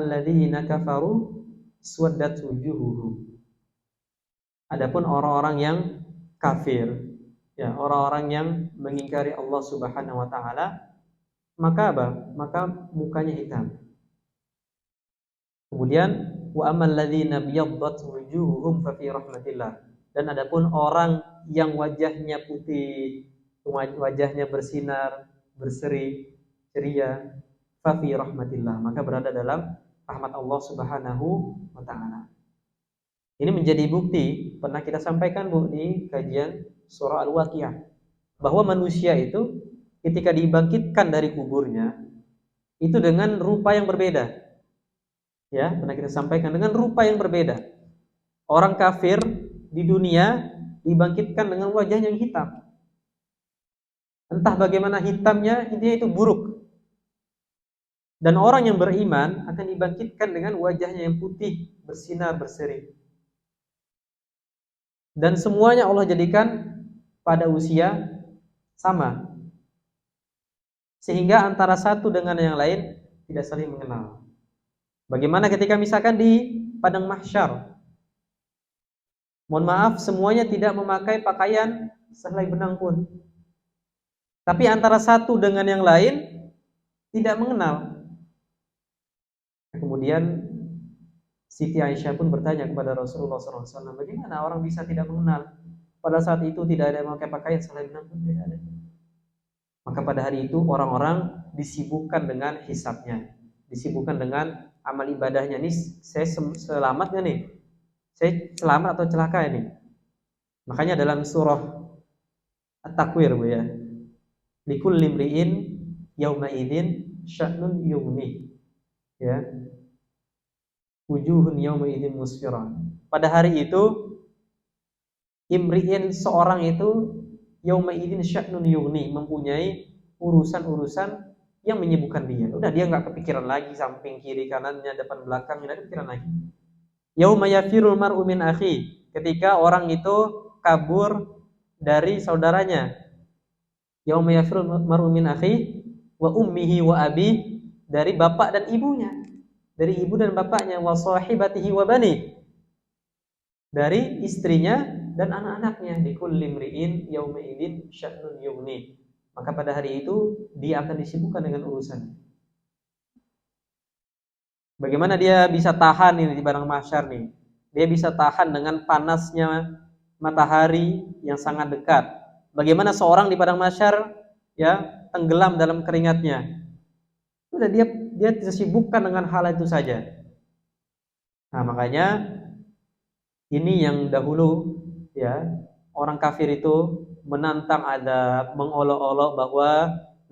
Speaker 1: ladzina kafaru swaddat wujuhuhum. Adapun orang-orang yang kafir, ya, orang-orang yang mengingkari Allah Subhanahu wa taala, maka apa? Maka mukanya hitam. Kemudian wa ammal ladzina biyaddat wujuhuhum fa fi rahmatillah. Dan adapun orang yang wajahnya putih, wajahnya bersinar, berseri, ceria, fa fi rahmatillah, maka berada dalam rahmat Allah Subhanahu wa taala. Ini menjadi bukti, pernah kita sampaikan Bu di kajian surah Al-Waqiah, bahwa manusia itu ketika dibangkitkan dari kuburnya itu dengan rupa yang berbeda. Ya, pernah kita sampaikan dengan rupa yang berbeda. Orang kafir di dunia dibangkitkan dengan wajahnya yang hitam. Entah bagaimana hitamnya, intinya itu buruk. Dan orang yang beriman akan dibangkitkan dengan wajahnya yang putih, bersinar, berseri. Dan semuanya Allah jadikan pada usia sama, sehingga antara satu dengan yang lain tidak saling mengenal. Bagaimana ketika misalkan di padang mahsyar, mohon maaf, semuanya tidak memakai pakaian sehelai benang pun, tapi antara satu dengan yang lain tidak mengenal. Kemudian Siti Aisyah pun bertanya kepada Rasulullah SAW, bagaimana orang bisa tidak mengenal? Pada saat itu tidak ada yang memakai pakaian selain benang pun tidak ada. Maka pada hari itu orang-orang disibukkan dengan hisabnya, disibukkan dengan amal ibadahnya. Nih, saya selamat nggak nih? Saya selamat atau celaka ini? Makanya dalam surah At-Takwir, Bu, ya, likulli imri'in yauma idzin sya'nun yughni, ya, wujuhun yauma idzin musfirah. Pada hari itu imri'in, seorang itu, yauma idzin sya'nun yughni, mempunyai urusan-urusan yang menyibukkan dia. Udah, dia nggak kepikiran lagi samping kiri kanannya, depan belakangnya, nggak kepikiran lagi. Yauma yafirul mar'u min akhi, ketika orang itu kabur dari saudaranya. Yauma yafirul mar'u min akhi wa ummihi wa abi, dari bapak dan ibunya, dari ibu dan bapaknya, wa sahibatihi wa bani, dari istrinya dan anak-anaknya. Di kulli imri'in yauma idzin sya'nun yughni, maka pada hari itu dia akan disibukkan dengan urusan. Bagaimana dia bisa tahan ini di padang mahsyar nih? Dia bisa tahan dengan panasnya matahari yang sangat dekat. Bagaimana seorang di padang mahsyar, ya, tenggelam dalam keringatnya. Sudah, dia disibukkan dengan hal itu saja. Nah, makanya ini yang dahulu, ya, orang kafir itu menantang adab, mengolok-olok bahwa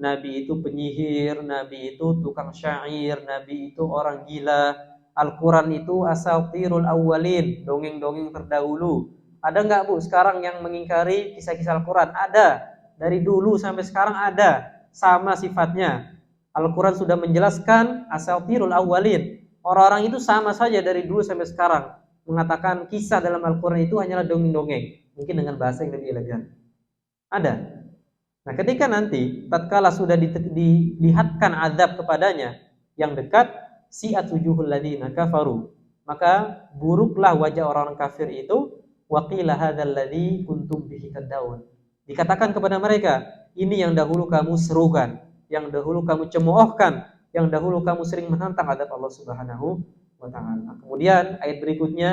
Speaker 1: Nabi itu penyihir, Nabi itu tukang syair, Nabi itu orang gila, Al-Quran itu asatirul awwalin, dongeng-dongeng terdahulu. Ada nggak Bu sekarang yang mengingkari kisah-kisah Al-Quran? Ada. dari dulu sampai sekarang ada, sama sifatnya. Al-Quran sudah menjelaskan asatirul awwalin. Orang-orang itu sama saja dari dulu sampai sekarang. Mengatakan kisah dalam Al-Quran itu hanyalah dongeng-dongeng. Mungkin dengan bahasa yang lebih elegan. Ada. Nah, ketika nanti tatkala sudah dilihatkan azab kepadanya yang dekat, si'at wujuhul ladzina kafaru, maka buruklah wajah orang-orang kafir itu, wa qila hadzal ladzi kuntum bihi tad'un. Dikatakan kepada mereka, ini yang dahulu kamu serukan, yang dahulu kamu cemoohkan, yang dahulu kamu sering menantang azab Allah Subhanahu wa taala. Kemudian ayat berikutnya,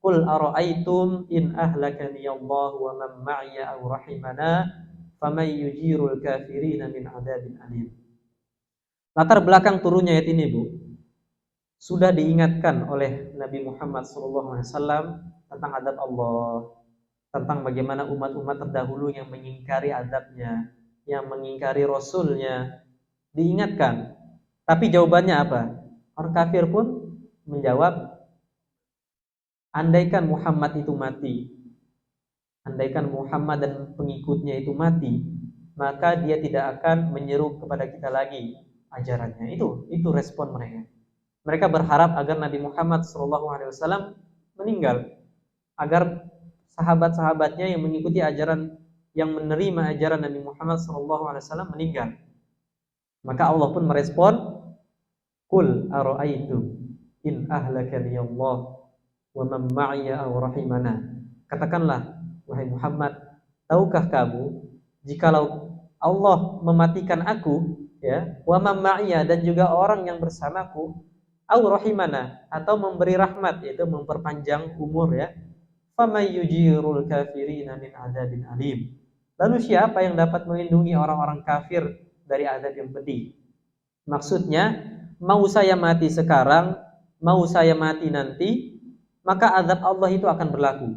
Speaker 1: qul ara'aitum in ahlakani Allah wa man ma'iya aw rahimana faman yujirul kafirina min adzabin alim. Latar belakang turunnya ayat ini, Bu, sudah diingatkan oleh Nabi Muhammad SAW tentang azab Allah, tentang bagaimana umat-umat terdahulu yang mengingkari azabnya, yang mengingkari Rasulnya, diingatkan. Tapi jawabannya apa? Orang kafir pun menjawab, andaikan Muhammad itu mati, andaikan Muhammad dan pengikutnya itu mati, maka dia tidak akan menyeru kepada kita lagi ajarannya. Itu respon mereka. Mereka berharap agar Nabi Muhammad SAW meninggal, agar sahabat-sahabatnya yang mengikuti ajaran, yang menerima ajaran Nabi Muhammad SAW meninggal. Maka Allah pun merespon, qul ara'aitum in ahlakani Allah wa man ma'iya aw rahimana. Katakanlah, wahai Muhammad, tahukah kamu jikalau Allah mematikan aku, ya, wa man ma'iya, dan juga orang yang bersamaku, aw rahimana, atau memberi rahmat, yaitu memperpanjang umur, ya, famay yujirul kafirina min adzabin alim. Lalu siapa yang dapat melindungi orang-orang kafir dari azab yang pedih? Maksudnya, mau saya mati sekarang, mau saya mati nanti, maka azab Allah itu akan berlaku,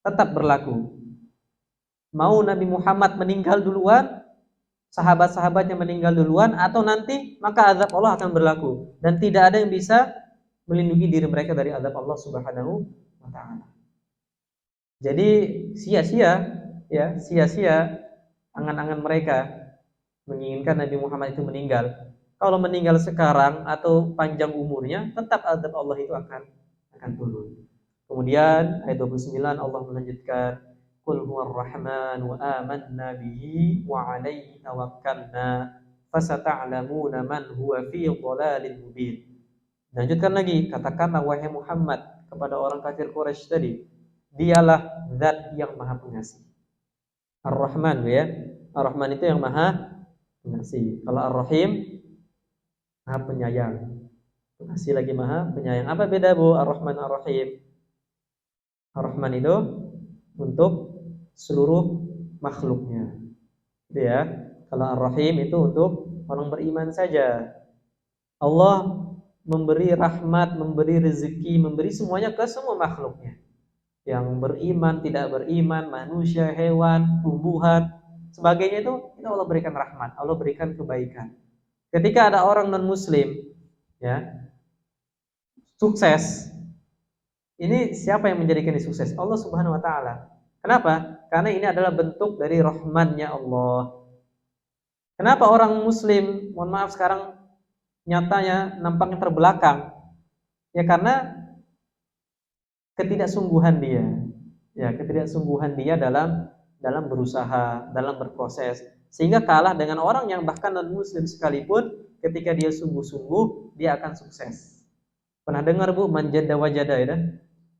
Speaker 1: tetap berlaku. Mau Nabi Muhammad meninggal duluan, sahabat-sahabatnya meninggal duluan, atau nanti, maka azab Allah akan berlaku, dan tidak ada yang bisa melindungi diri mereka dari azab Allah Subhanahu wa taala. Jadi sia-sia, ya, sia-sia angan-angan mereka menginginkan Nabi Muhammad itu meninggal. Kalau meninggal sekarang atau panjang umurnya, tetap azab Allah itu akan turun. Kemudian ayat 29 Allah melanjutkan, qul huwar rahman wa amanna bihi wa 'alaihi tawakkalna fasata'lamuna man huwa fi dhalalin mubin. Lanjutkan lagi, katakanlah wahai Muhammad kepada orang kafir Quraisy tadi, dialah zat yang maha pengasih. Ar-Rahman, ya. Ar-Rahman itu yang maha pengasih. Kalau Ar-Rahim, maha penyayang. Pengasih lagi maha penyayang. Apa beda, Bu, Ar-Rahman Ar-Rahim? Ar-Rahman itu untuk seluruh makhluknya, gitu ya. Kalau Ar-Rahim itu untuk orang beriman saja. Allah memberi rahmat, memberi rezeki, memberi semuanya ke semua makhluknya. Yang beriman, tidak beriman, manusia, hewan, tumbuhan, sebagainya, itu Allah berikan rahmat, Allah berikan kebaikan. Ketika ada orang non-muslim, ya, sukses, ini siapa yang menjadikan dia sukses? Allah Subhanahu wa taala. Kenapa? Karena ini adalah bentuk dari rahmannya Allah. Kenapa orang muslim, mohon maaf, sekarang nyatanya nampaknya terbelakang? Ya karena ketidaksungguhan dia. Ya, ketidaksungguhan dia dalam berusaha, dalam berproses, sehingga kalah dengan orang yang bahkan non-muslim sekalipun, ketika dia sungguh-sungguh, dia akan sukses. Pernah dengar, Bu, manjadda wajada, ya?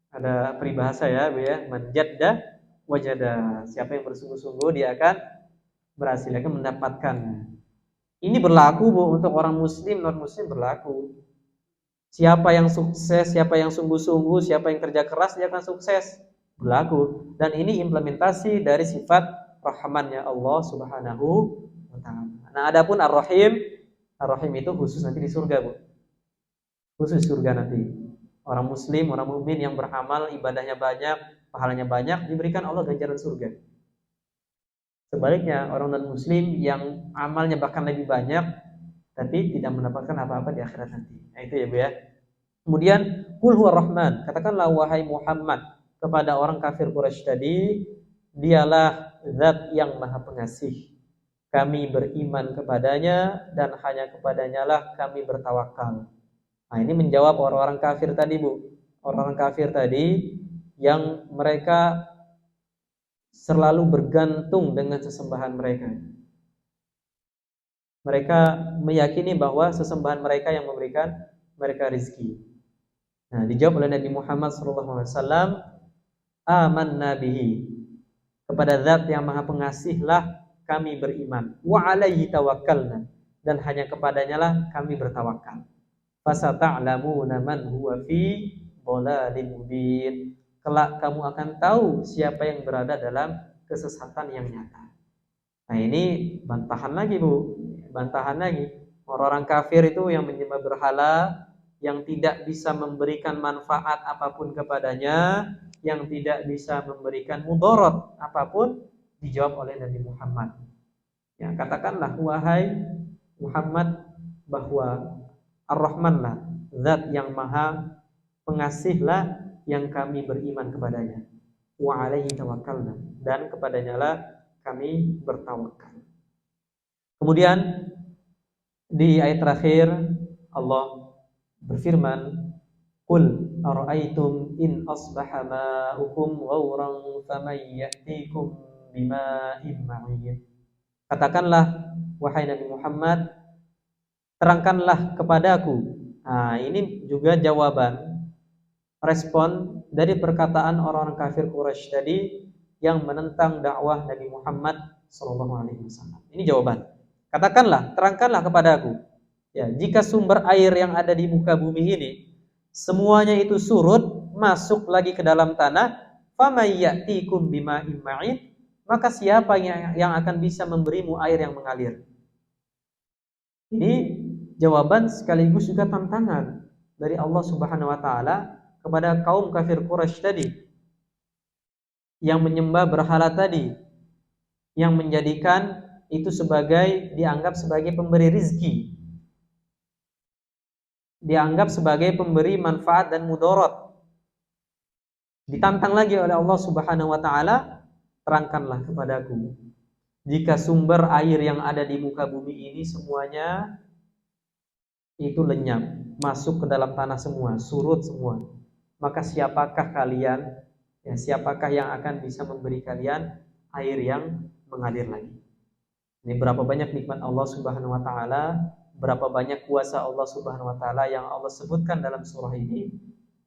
Speaker 1: Ada peribahasa, ya, Bu, ya, manjadda wajada. Siapa yang bersungguh-sungguh, dia akan berhasil, akan mendapatkan. Ini berlaku, Bu, untuk orang muslim, non-muslim berlaku. Siapa yang sukses, siapa yang sungguh-sungguh, siapa yang kerja keras, dia akan sukses. Berlaku. Dan ini implementasi dari sifat rahmannya Allah Subhanahu wa ta'ala. Nah, adapun Ar-Rahim, Ar-Rahim itu khusus nanti di surga, Bu. Khusus surga nanti. Orang muslim, orang mukmin yang beramal, ibadahnya banyak, pahalanya banyak, diberikan Allah ganjaran surga. Sebaliknya, orang non-muslim yang amalnya bahkan lebih banyak, tapi tidak mendapatkan apa-apa di akhirat nanti. Nah, itu ya, Bu, ya. Kemudian, qul huwar rahman, katakanlah wahai Muhammad kepada orang kafir Quraisy tadi, Dialah zat yang maha pengasih. Kami beriman kepadanya dan hanya kepadanya lah kami bertawakal. Nah, ini menjawab orang-orang kafir tadi, Bu. Orang-orang kafir tadi yang mereka selalu bergantung dengan sesembahan mereka. Mereka meyakini bahwa sesembahan mereka yang memberikan mereka rizki. Nah, dijawab oleh Nabi Muhammad SAW, amanna bihi. Kepada zat yang maha pengasih lah kami beriman. Wa alaihi tawakkalna. Dan hanya kepadanya lah kami bertawakal. Fasata'lamuna man huwa fi dhalalin mubin. Kelak kamu akan tahu siapa yang berada dalam kesesatan yang nyata. Nah, ini bantahan lagi, Bu. Bantahan lagi. Orang-orang kafir itu yang menyembah berhala, yang tidak bisa memberikan manfaat apapun kepadanya, yang tidak bisa memberikan mudarat apapun, dijawab oleh Nabi Muhammad. Ya, katakanlah wahai Muhammad bahwa Ar-Rahman lah, zat yang maha pengasih lah yang kami beriman kepadanya. Wa alaihi tawakkalna, dan kepadanya lah kami bertawakal. Kemudian di ayat terakhir Allah berfirman, "Qul ara'aytum in asbaha ma'ukum ghauran faman ya'tikum bima'in ma'in." Katakanlah wahai Nabi Muhammad, terangkanlah kepadaku. Nah, ini juga jawaban respon dari perkataan orang-orang kafir Quraisy tadi yang menentang dakwah Nabi Muhammad SAW. Ini jawaban. Katakanlah, terangkanlah kepadaku. Ya, jika sumber air yang ada di muka bumi ini semuanya itu surut, masuk lagi ke dalam tanah, famay ya'tikum bima'in ma'in, maka siapa yang akan bisa memberimu air yang mengalir? Ini jawaban sekaligus juga tantangan dari Allah Subhanahu wa taala kepada kaum kafir Quraisy tadi yang menyembah berhala tadi, yang menjadikan itu dianggap sebagai pemberi rizki, dianggap sebagai pemberi manfaat dan mudarat. Ditantang lagi oleh Allah Subhanahu wa taala, terangkanlah kepadaku jika sumber air yang ada di muka bumi ini semuanya itu lenyap, masuk ke dalam tanah semua, surut semua, maka siapakah kalian, ya, siapakah yang akan bisa memberi kalian air yang mengalir lagi? Ini berapa banyak nikmat Allah Subhanahu wa taala, berapa banyak kuasa Allah Subhanahu wa taala yang Allah sebutkan dalam surah ini.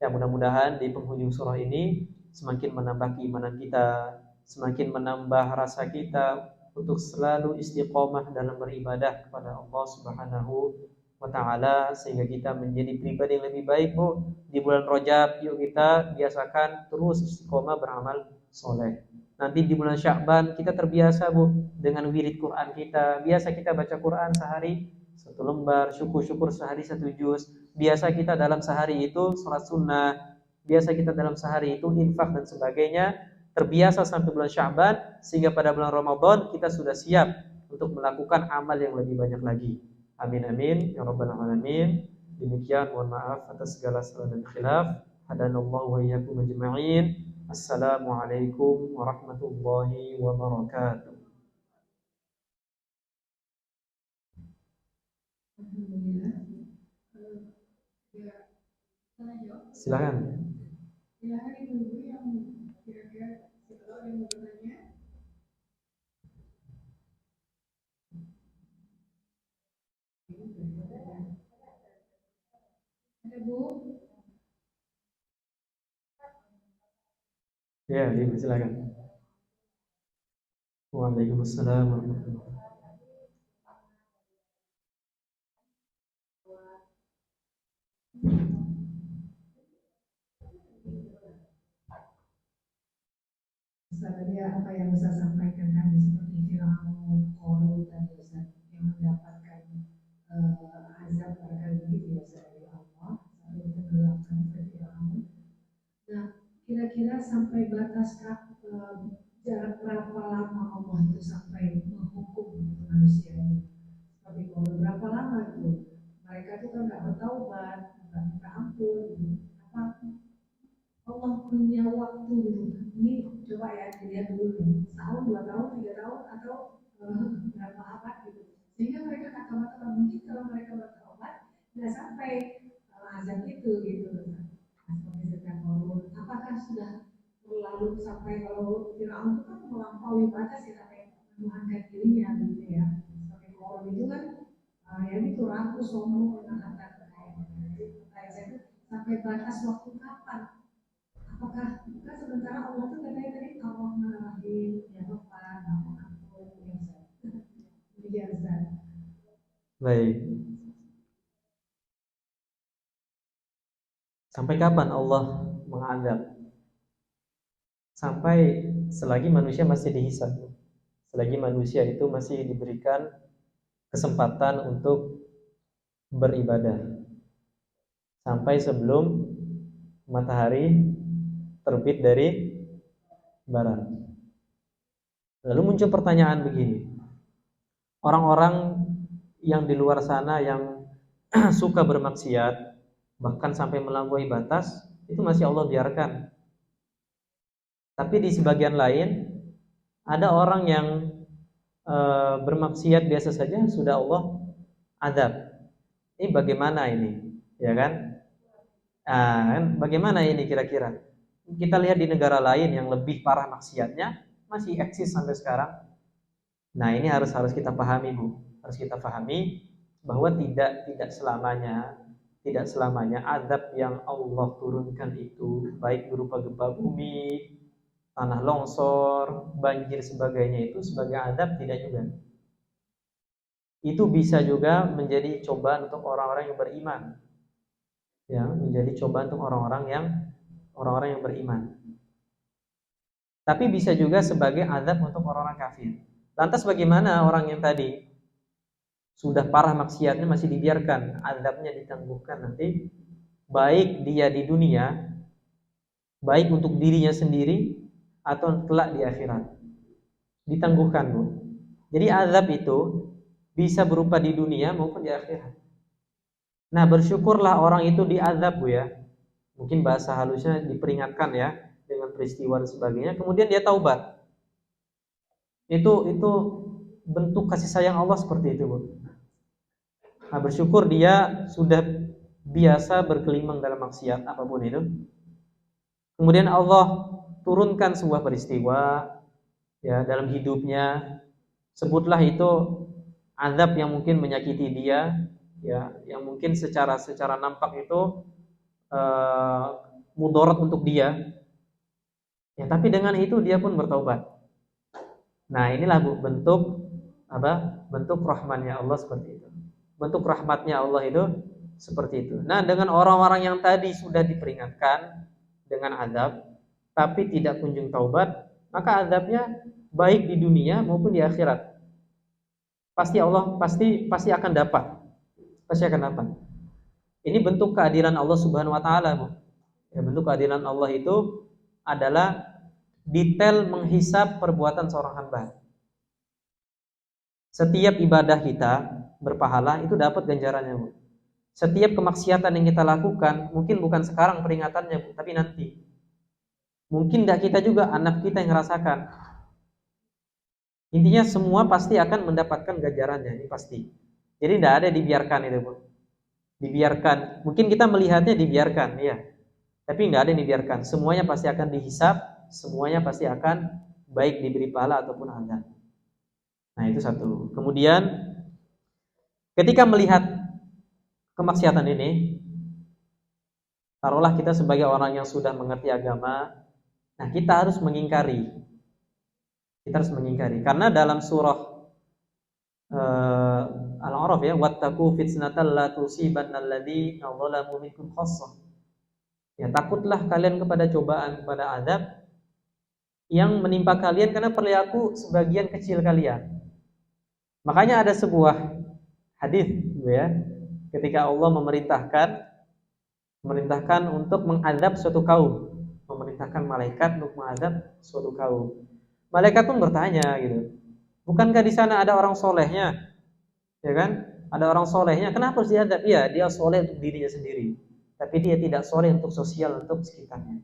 Speaker 1: Ya, mudah-mudahan di penghujung surah ini semakin menambah keimanan kita, semakin menambah rasa kita untuk selalu istiqomah dalam beribadah kepada Allah Subhanahu wa taala, sehingga kita menjadi pribadi yang lebih baik, Bu. Di bulan Rajab yuk kita biasakan terus istiqomah beramal soleh. Nanti di bulan Sya'ban kita terbiasa, Bu, dengan wirid Quran kita. Biasa kita baca Quran sehari satu lembar, syukur-syukur sehari satu juz. Biasa kita dalam sehari itu sholat sunnah. Biasa kita dalam sehari itu infak dan sebagainya. Terbiasa sampai bulan Sya'ban, sehingga pada bulan Ramadan kita sudah siap untuk melakukan amal yang lebih banyak lagi. Amin amin ya rabbal alamin. Demikian, mohon maaf atas segala salah dan khilaf. Hadanallahu wa iyyakum ajma'in. Assalamualaikum warahmatullahi wabarakatuh. Silakan. Ya, Ibu silakan. Waalaikumsalam warahmatullahi wabarakatuh.
Speaker 2: Sebenarnya apa yang Ustaz sampaikan tadi seperti Firaun, Korun dan Ustaz yang mendapatkan azab barangkali begitu ya Ustaz dari Allah sampai tenggelamkan Firaun. Nah, kira-kira sampai batas jarak berapa lama Allah itu sampai menghukum manusia ini? Seperti Korun, berapa lama itu? Mereka itu kan nggak bertaubat, nggak minta ampun, apa Allah Allah punya waktu gitu. Ini coba ya dilihat dulu nih, setahun, 2 tahun, 3 tahun, atau berapa abad gitu. Sehingga mereka kata-kata mungkin kalau mereka bertobat nggak sampai azab itu gitu. Seperti sedang korun, apakah sudah terlalu sampai kalau Firaun itu kan melampaui batas ya sampai menuhankan dirinya gitu ya. Seperti korun itu kan ya itu ragu sombong dengan harta kekayaan. Kayak saya itu sampai batas waktu kapan? Apakah kan sementara Allah itu katanya tadi Allah Rahim, ya Rahman, Ampun, ya Ustaz. Demikian Ustaz.
Speaker 1: Baik. Sampai kapan Allah mengadab? Sampai selagi manusia masih dihisab. Selagi manusia itu masih diberikan kesempatan untuk beribadah. Sampai sebelum matahari terbit dari barat. Lalu muncul pertanyaan begini. Orang-orang yang di luar sana yang suka bermaksiat, bahkan sampai melampaui batas, itu masih Allah biarkan. Tapi di sebagian lain ada orang yang bermaksiat biasa saja sudah Allah azab. Ini bagaimana ini? Ya kan? Bagaimana ini kira-kira? Kita lihat di negara lain yang lebih parah maksiatnya masih eksis sampai sekarang. Nah, ini harus kita pahami, Bu. Harus kita pahami bahwa tidak selamanya azab yang Allah turunkan itu baik berupa gempa bumi, tanah longsor, banjir sebagainya itu sebagai azab, tidak juga. Itu bisa juga menjadi cobaan untuk orang-orang yang beriman. Ya, menjadi cobaan untuk orang-orang yang beriman. Tapi bisa juga sebagai azab untuk orang-orang kafir. Lantas bagaimana orang yang tadi sudah parah maksiatnya masih dibiarkan azabnya ditangguhkan nanti, baik dia di dunia, baik untuk dirinya sendiri atau kelak di akhirat. Ditangguhkan, Bu. Jadi azab itu bisa berupa di dunia maupun di akhirat. Nah, bersyukurlah orang itu diazab, Bu ya. Mungkin bahasa halusnya diperingatkan ya dengan peristiwa dan sebagainya, kemudian dia taubat. Itu bentuk kasih sayang Allah seperti itu, Bu. Nah, bersyukur dia sudah biasa bergelimang dalam maksiat apapun itu. Kemudian Allah turunkan sebuah peristiwa ya dalam hidupnya. Sebutlah itu azab yang mungkin menyakiti dia, ya, yang mungkin secara nampak itu mudarat untuk dia. Ya, tapi dengan itu dia pun bertaubat. Nah, inilah, Bu, bentuk rahmannya Allah seperti itu. Bentuk rahmatnya Allah itu seperti itu. Nah, dengan orang-orang yang tadi sudah diperingatkan dengan azab tapi tidak kunjung taubat, maka azabnya baik di dunia maupun di akhirat. Pasti akan dapat. Pasti akan dapat. Ini bentuk keadilan Allah Subhanahu wa taala, Bu. Ya, bentuk keadilan Allah itu adalah detail menghisab perbuatan seorang hamba. Setiap ibadah kita berpahala itu dapat ganjarannya, Bu. Setiap kemaksiatan yang kita lakukan mungkin bukan sekarang peringatannya, Bu, tapi nanti. Mungkin tidak kita juga, anak kita yang merasakan. Intinya semua pasti akan mendapatkan ganjarannya, ini pasti. Jadi tidak ada dibiarkan itu, Bu. Dibiarkan. Mungkin kita melihatnya dibiarkan, ya. Tapi tidak ada yang dibiarkan. Semuanya pasti akan dihisab, semuanya pasti akan baik diberi pahala ataupun azab. Nah, itu satu. Kemudian ketika melihat kemaksiatan ini, taruhlah kita sebagai orang yang sudah mengerti agama, nah kita harus mengingkari. Kita harus mengingkari. Karena dalam surah Al-A'raf ya, wattaqu fitnatan la tusibanna alladziina zalamu minkum khassah. Ya, takutlah kalian kepada cobaan, kepada azab yang menimpa kalian karena perilaku sebagian kecil kalian. Makanya ada sebuah hadis, ya, ketika Allah memerintahkan untuk mengazab suatu kaum, memerintahkan malaikat untuk mengazab suatu kaum. Malaikat pun bertanya gitu, bukankah di sana ada orang solehnya, ya kan? Ada orang solehnya, kenapa harus diazab? Iya, dia soleh untuk dirinya sendiri, tapi dia tidak soleh untuk sosial, untuk sekitarnya.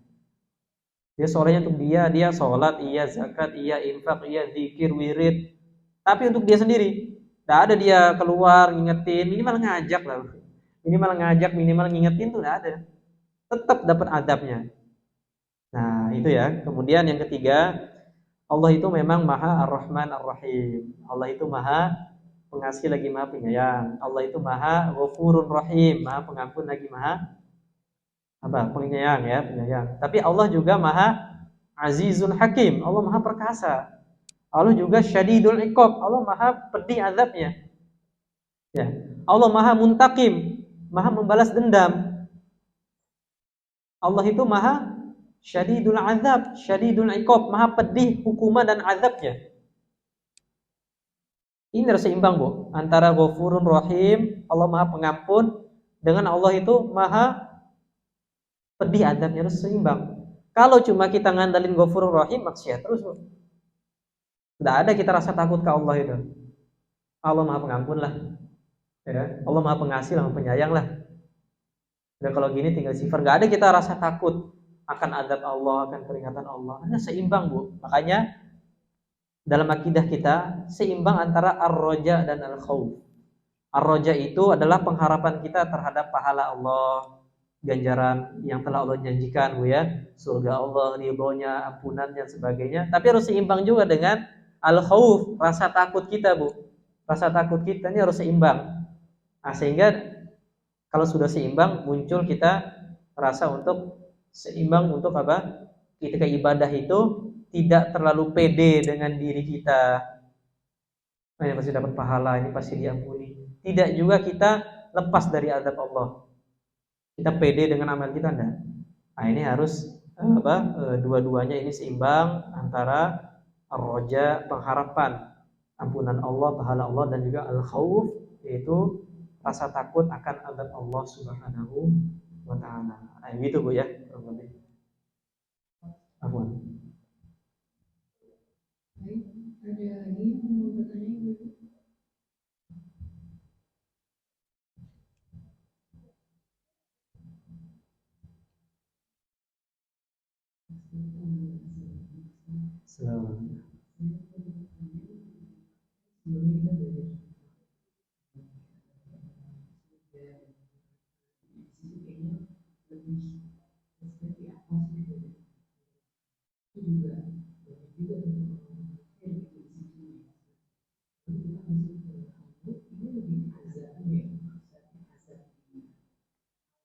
Speaker 1: Dia solehnya untuk dia sholat, iya zakat, iya infak, iya zikir, wirid. Tapi untuk dia sendiri, tidak ada dia keluar ngingetin, minimal ngajak lah, minimal ngajak, minimal ngingetin tuh tidak ada. Tetap dapat adabnya. Nah itu ya. Kemudian yang ketiga, Allah itu memang Maha Ar-Rahman Ar-Rahim. Allah itu Maha Pengasih lagi Maha Penyayang. Allah itu Maha Ghafurur Rahim, Maha Pengampun lagi Maha apa? Penyayang ya, penyayang. Tapi Allah juga Maha Azizun Hakim. Allah Maha Perkasa. Allah juga Syadidul Iqab. Allah Maha pedih azabnya. Ya. Allah Maha Muntakim, Maha membalas dendam. Allah itu Maha Syadidul Azab, Syadidul Iqab, Maha pedih hukuman dan azabnya. Ini harus seimbang, Bu, antara Ghafurur Rahim, Allah Maha Pengampun, dengan Allah itu Maha pedih azabnya, harus seimbang. Kalau cuma kita ngandalin Ghafurur Rahim, maksiat terus, Bu. Tidak ada kita rasa takut ke Allah itu. Allah Maha Pengampun lah, ya. Allah Maha Pengasih, Maha Penyayang lah. Dan kalau gini tinggal sifar, nggak ada kita rasa takut akan azab Allah, akan peringatan Allah. Hanya seimbang, Bu. Makanya dalam akidah kita seimbang antara ar-roja dan al-khauf. Ar-roja itu adalah pengharapan kita terhadap pahala Allah, ganjaran yang telah Allah janjikan, Bu ya, surga Allah, ridhonya, ampunan dan sebagainya. Tapi harus seimbang juga dengan al-khauf, rasa takut kita, Bu. Rasa takut kita ini harus seimbang. Nah, sehingga kalau sudah seimbang, muncul kita rasa untuk seimbang untuk apa? Ketika ibadah itu tidak terlalu pede dengan diri kita. Nah, ini pasti dapat pahala, ini pasti diampuni. Tidak juga kita lepas dari azab Allah. Kita pede dengan amal kita, enggak. Nah, ini harus dua-duanya ini seimbang antara ar-roja, pengharapan ampunan Allah, pahala Allah, dan juga al-khauf, yaitu rasa takut akan azab Allah Subhanahu wa taala. Nah, gitu Bu ya, kurang lebih. Afwan.
Speaker 2: Baik, ada lagi yang mau bertanya, Ibu?
Speaker 1: Selamat.
Speaker 2: Sebelumnya kita belajar kayaknya lebih seperti apa sih itu juga banyak juga tentang yang itu di situ. Jadi kita masuk ke kampus ini lebih azabnya ya, maksudnya azab di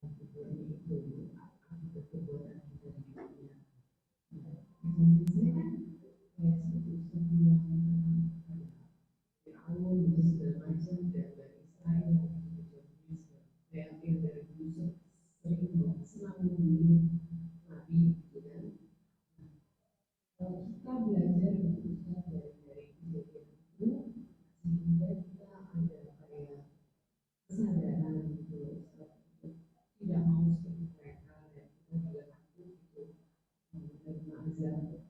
Speaker 2: perbuatan itu akibat perbuatan kita di dunia. Misalnya kan kayak seperti Ustaz bilang tentang Fir'aun itu segala macam dan Bani Israel itu kayak yang dari dulu sering senang membunuh nabi gitu kan. Kalau kita belajar gitu Ustaz dari kejadian itu sehingga kita ada kayak kesadaran gitu Ustaz untuk tidak mau seperti mereka dan kita juga takut gitu menerima azab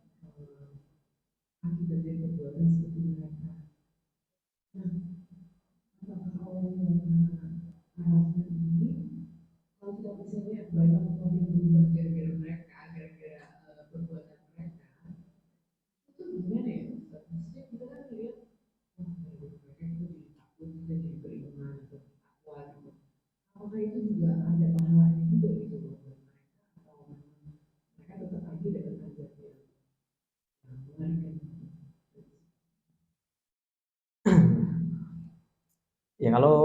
Speaker 2: akibat dari perbuatan seperti mereka. Nah, apakah Allah mengarahkan ini? Kalau kita misalnya banyak orang yang berubah gara-gara mereka, gara-gara perbuatan mereka, itu gimana ya? Maksudnya kita kan lihat, oh gara-gara mereka kita jadi takut, kita jadi beriman atau takwa gitu. Apakah itu juga ada pahalanya juga gitu loh buat mereka? Atau mereka tetap aja dapat azab yang mengerikan?
Speaker 1: Ya kalau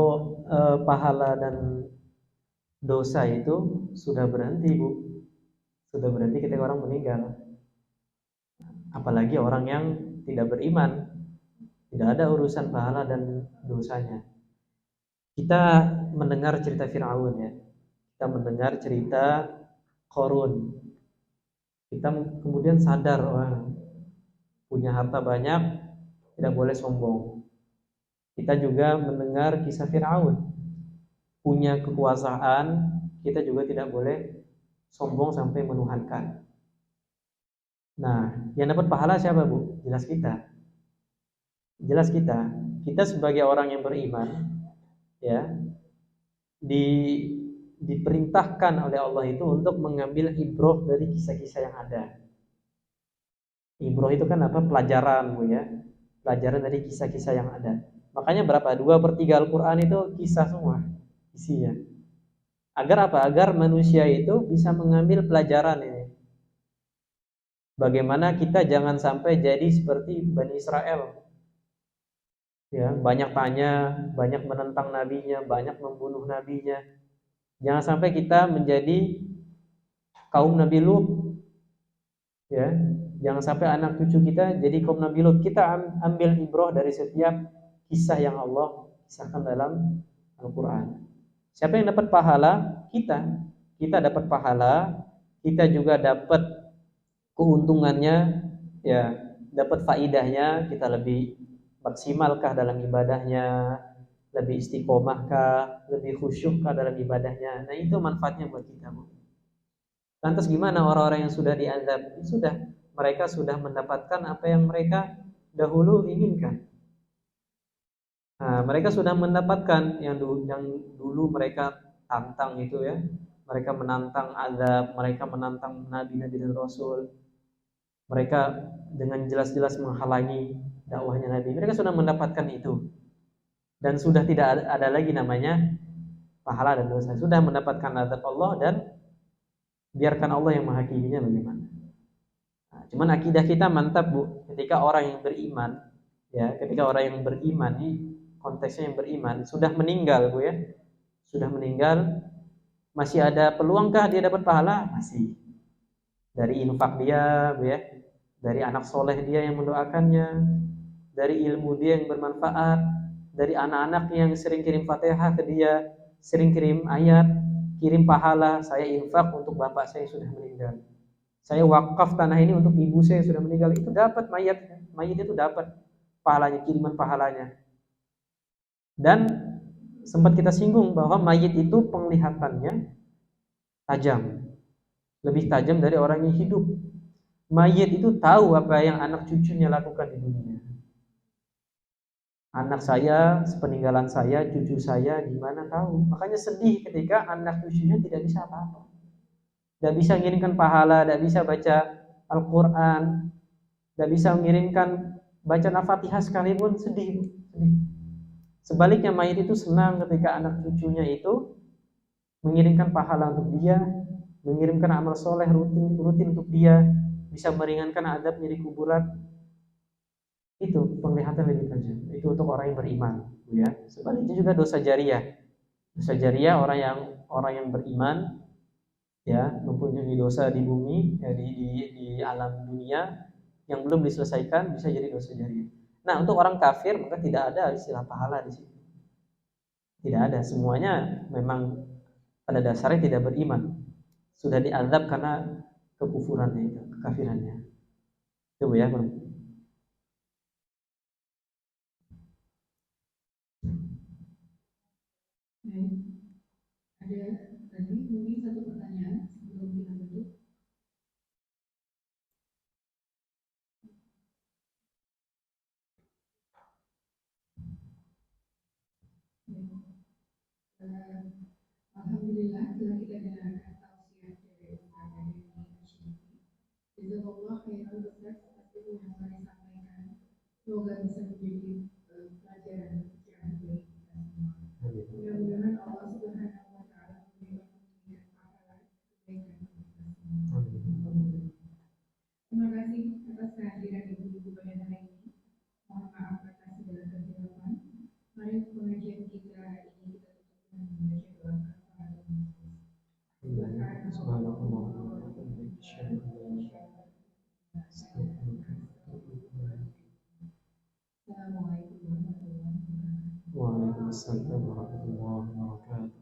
Speaker 1: pahala dan dosa itu sudah berhenti, Bu. Sudah berhenti ketika orang meninggal. Apalagi orang yang tidak beriman, tidak ada urusan pahala dan dosanya. Kita mendengar cerita Fir'aun ya. Kita mendengar cerita Qarun. Kita kemudian sadar, wah, punya harta banyak, tidak boleh sombong. Kita juga mendengar kisah Fir'aun, punya kekuasaan, kita juga tidak boleh sombong sampai menuhankan. Nah, yang dapat pahala siapa, Bu? Jelas kita. Jelas kita. Kita sebagai orang yang beriman, ya, di diperintahkan oleh Allah itu untuk mengambil ibrah dari kisah-kisah yang ada. Ibroh itu kan apa? Pelajaran, Bu ya. Pelajaran dari kisah-kisah yang ada. Makanya berapa? 2/3 Al-Quran itu kisah semua isinya. Agar apa? Agar manusia itu bisa mengambil pelajaran ini. Bagaimana kita jangan sampai jadi seperti Bani Israel. Ya, banyak tanya, banyak menentang nabinya, banyak membunuh nabinya. Jangan sampai kita menjadi kaum Nabi Lut, ya. Jangan sampai anak cucu kita jadi kaum Nabi Lut. Kita ambil ibrah dari setiap kisah yang Allah kisahkan dalam Al-Qur'an. Siapa yang dapat pahala? Kita. Kita dapat pahala, kita juga dapat keuntungannya, ya, dapat faidahnya, kita lebih maksimalkah dalam ibadahnya, lebih istiqomahkah, lebih khusyukkah dalam ibadahnya. Nah, itu manfaatnya buat kita, Bu. Lantas gimana orang-orang yang sudah diazab? Sudah, mereka sudah mendapatkan apa yang mereka dahulu inginkan. Nah, mereka sudah mendapatkan yang dulu mereka tantang itu, ya. Mereka menantang azab, mereka menantang nabi-nabi dan rasul. Mereka dengan jelas-jelas menghalangi dakwahnya Nabi. Mereka sudah mendapatkan itu. Dan sudah tidak ada lagi namanya pahala dan dosa. Sudah mendapatkan azab Allah dan biarkan Allah yang menghakiminya bagaimana. Nah, cuman akidah kita mantap, Bu. Ketika orang yang beriman, ya, ketika orang yang beriman ini konteksnya yang beriman sudah meninggal, Bu ya. Sudah meninggal, masih ada peluangkah dia dapat pahala? Masih. Dari infak dia, Bu ya. Dari anak soleh dia yang mendoakannya, dari ilmu dia yang bermanfaat, dari anak-anak yang sering kirim Fatihah ke dia, sering kirim ayat, kirim pahala. Saya infak untuk bapak saya yang sudah meninggal. Saya wakaf tanah ini untuk ibu saya yang sudah meninggal. Itu dapat mayat itu dapat pahalanya, kiriman pahalanya. Dan sempat kita singgung bahwa mayat itu penglihatannya tajam, lebih tajam dari orang yang hidup. Mayat itu tahu apa yang anak cucunya lakukan di dunia. Anak saya, sepeninggalan saya, cucu saya gimana tahu. Makanya sedih ketika anak cucunya tidak bisa apa-apa. Tidak bisa mengirimkan pahala, tidak bisa baca Al-Quran, tidak bisa mengirimkan baca Al-Fatihah sekalipun, sedih. Sebaliknya mayit itu senang ketika anak cucunya itu mengirimkan pahala untuk dia, mengirimkan amal soleh rutin untuk dia, bisa meringankan adab di kuburan. Itu penglihatan lebih tajam. Itu untuk orang yang beriman, ya. Sebaliknya juga dosa jariah. Dosa jariah orang yang beriman, ya, mempunyai dosa di bumi, ya, di alam dunia yang belum diselesaikan bisa jadi dosa jariah. Nah, untuk orang kafir maka tidak ada istilah pahala di sini. Tidak ada, semuanya memang pada dasarnya tidak beriman. Sudah diazab karena kekufurannya itu, kekafirannya. Itu ya, Bang.
Speaker 2: Baik, ada lagi mungkin satu pertanyaan sebelum kita tutup. Alhamdulillah telah kita dengarkan tausiah dari Ustaz dari Asyik. Jazakallah khairan Ustaz atas ilmu yang telah disampaikan. Semoga bisa menjadi pelajaran pencerahan bagi kita semua. Mudah-mudahan Allah Subhanahu wa taala memberikan pahala kebaikan bagi kita semua. Terima kasih atas kehadiran Ibu-ibu pada hari ini. Mohon maaf atas segala kesilapan. Mari pengajian kita ini kita tutup dengan membaca doa kafaratul majlis. Assalamualaikum warahmatullahi wabarakatuh.
Speaker 1: Waalaikumsalam warahmatullahi wabarakatuh.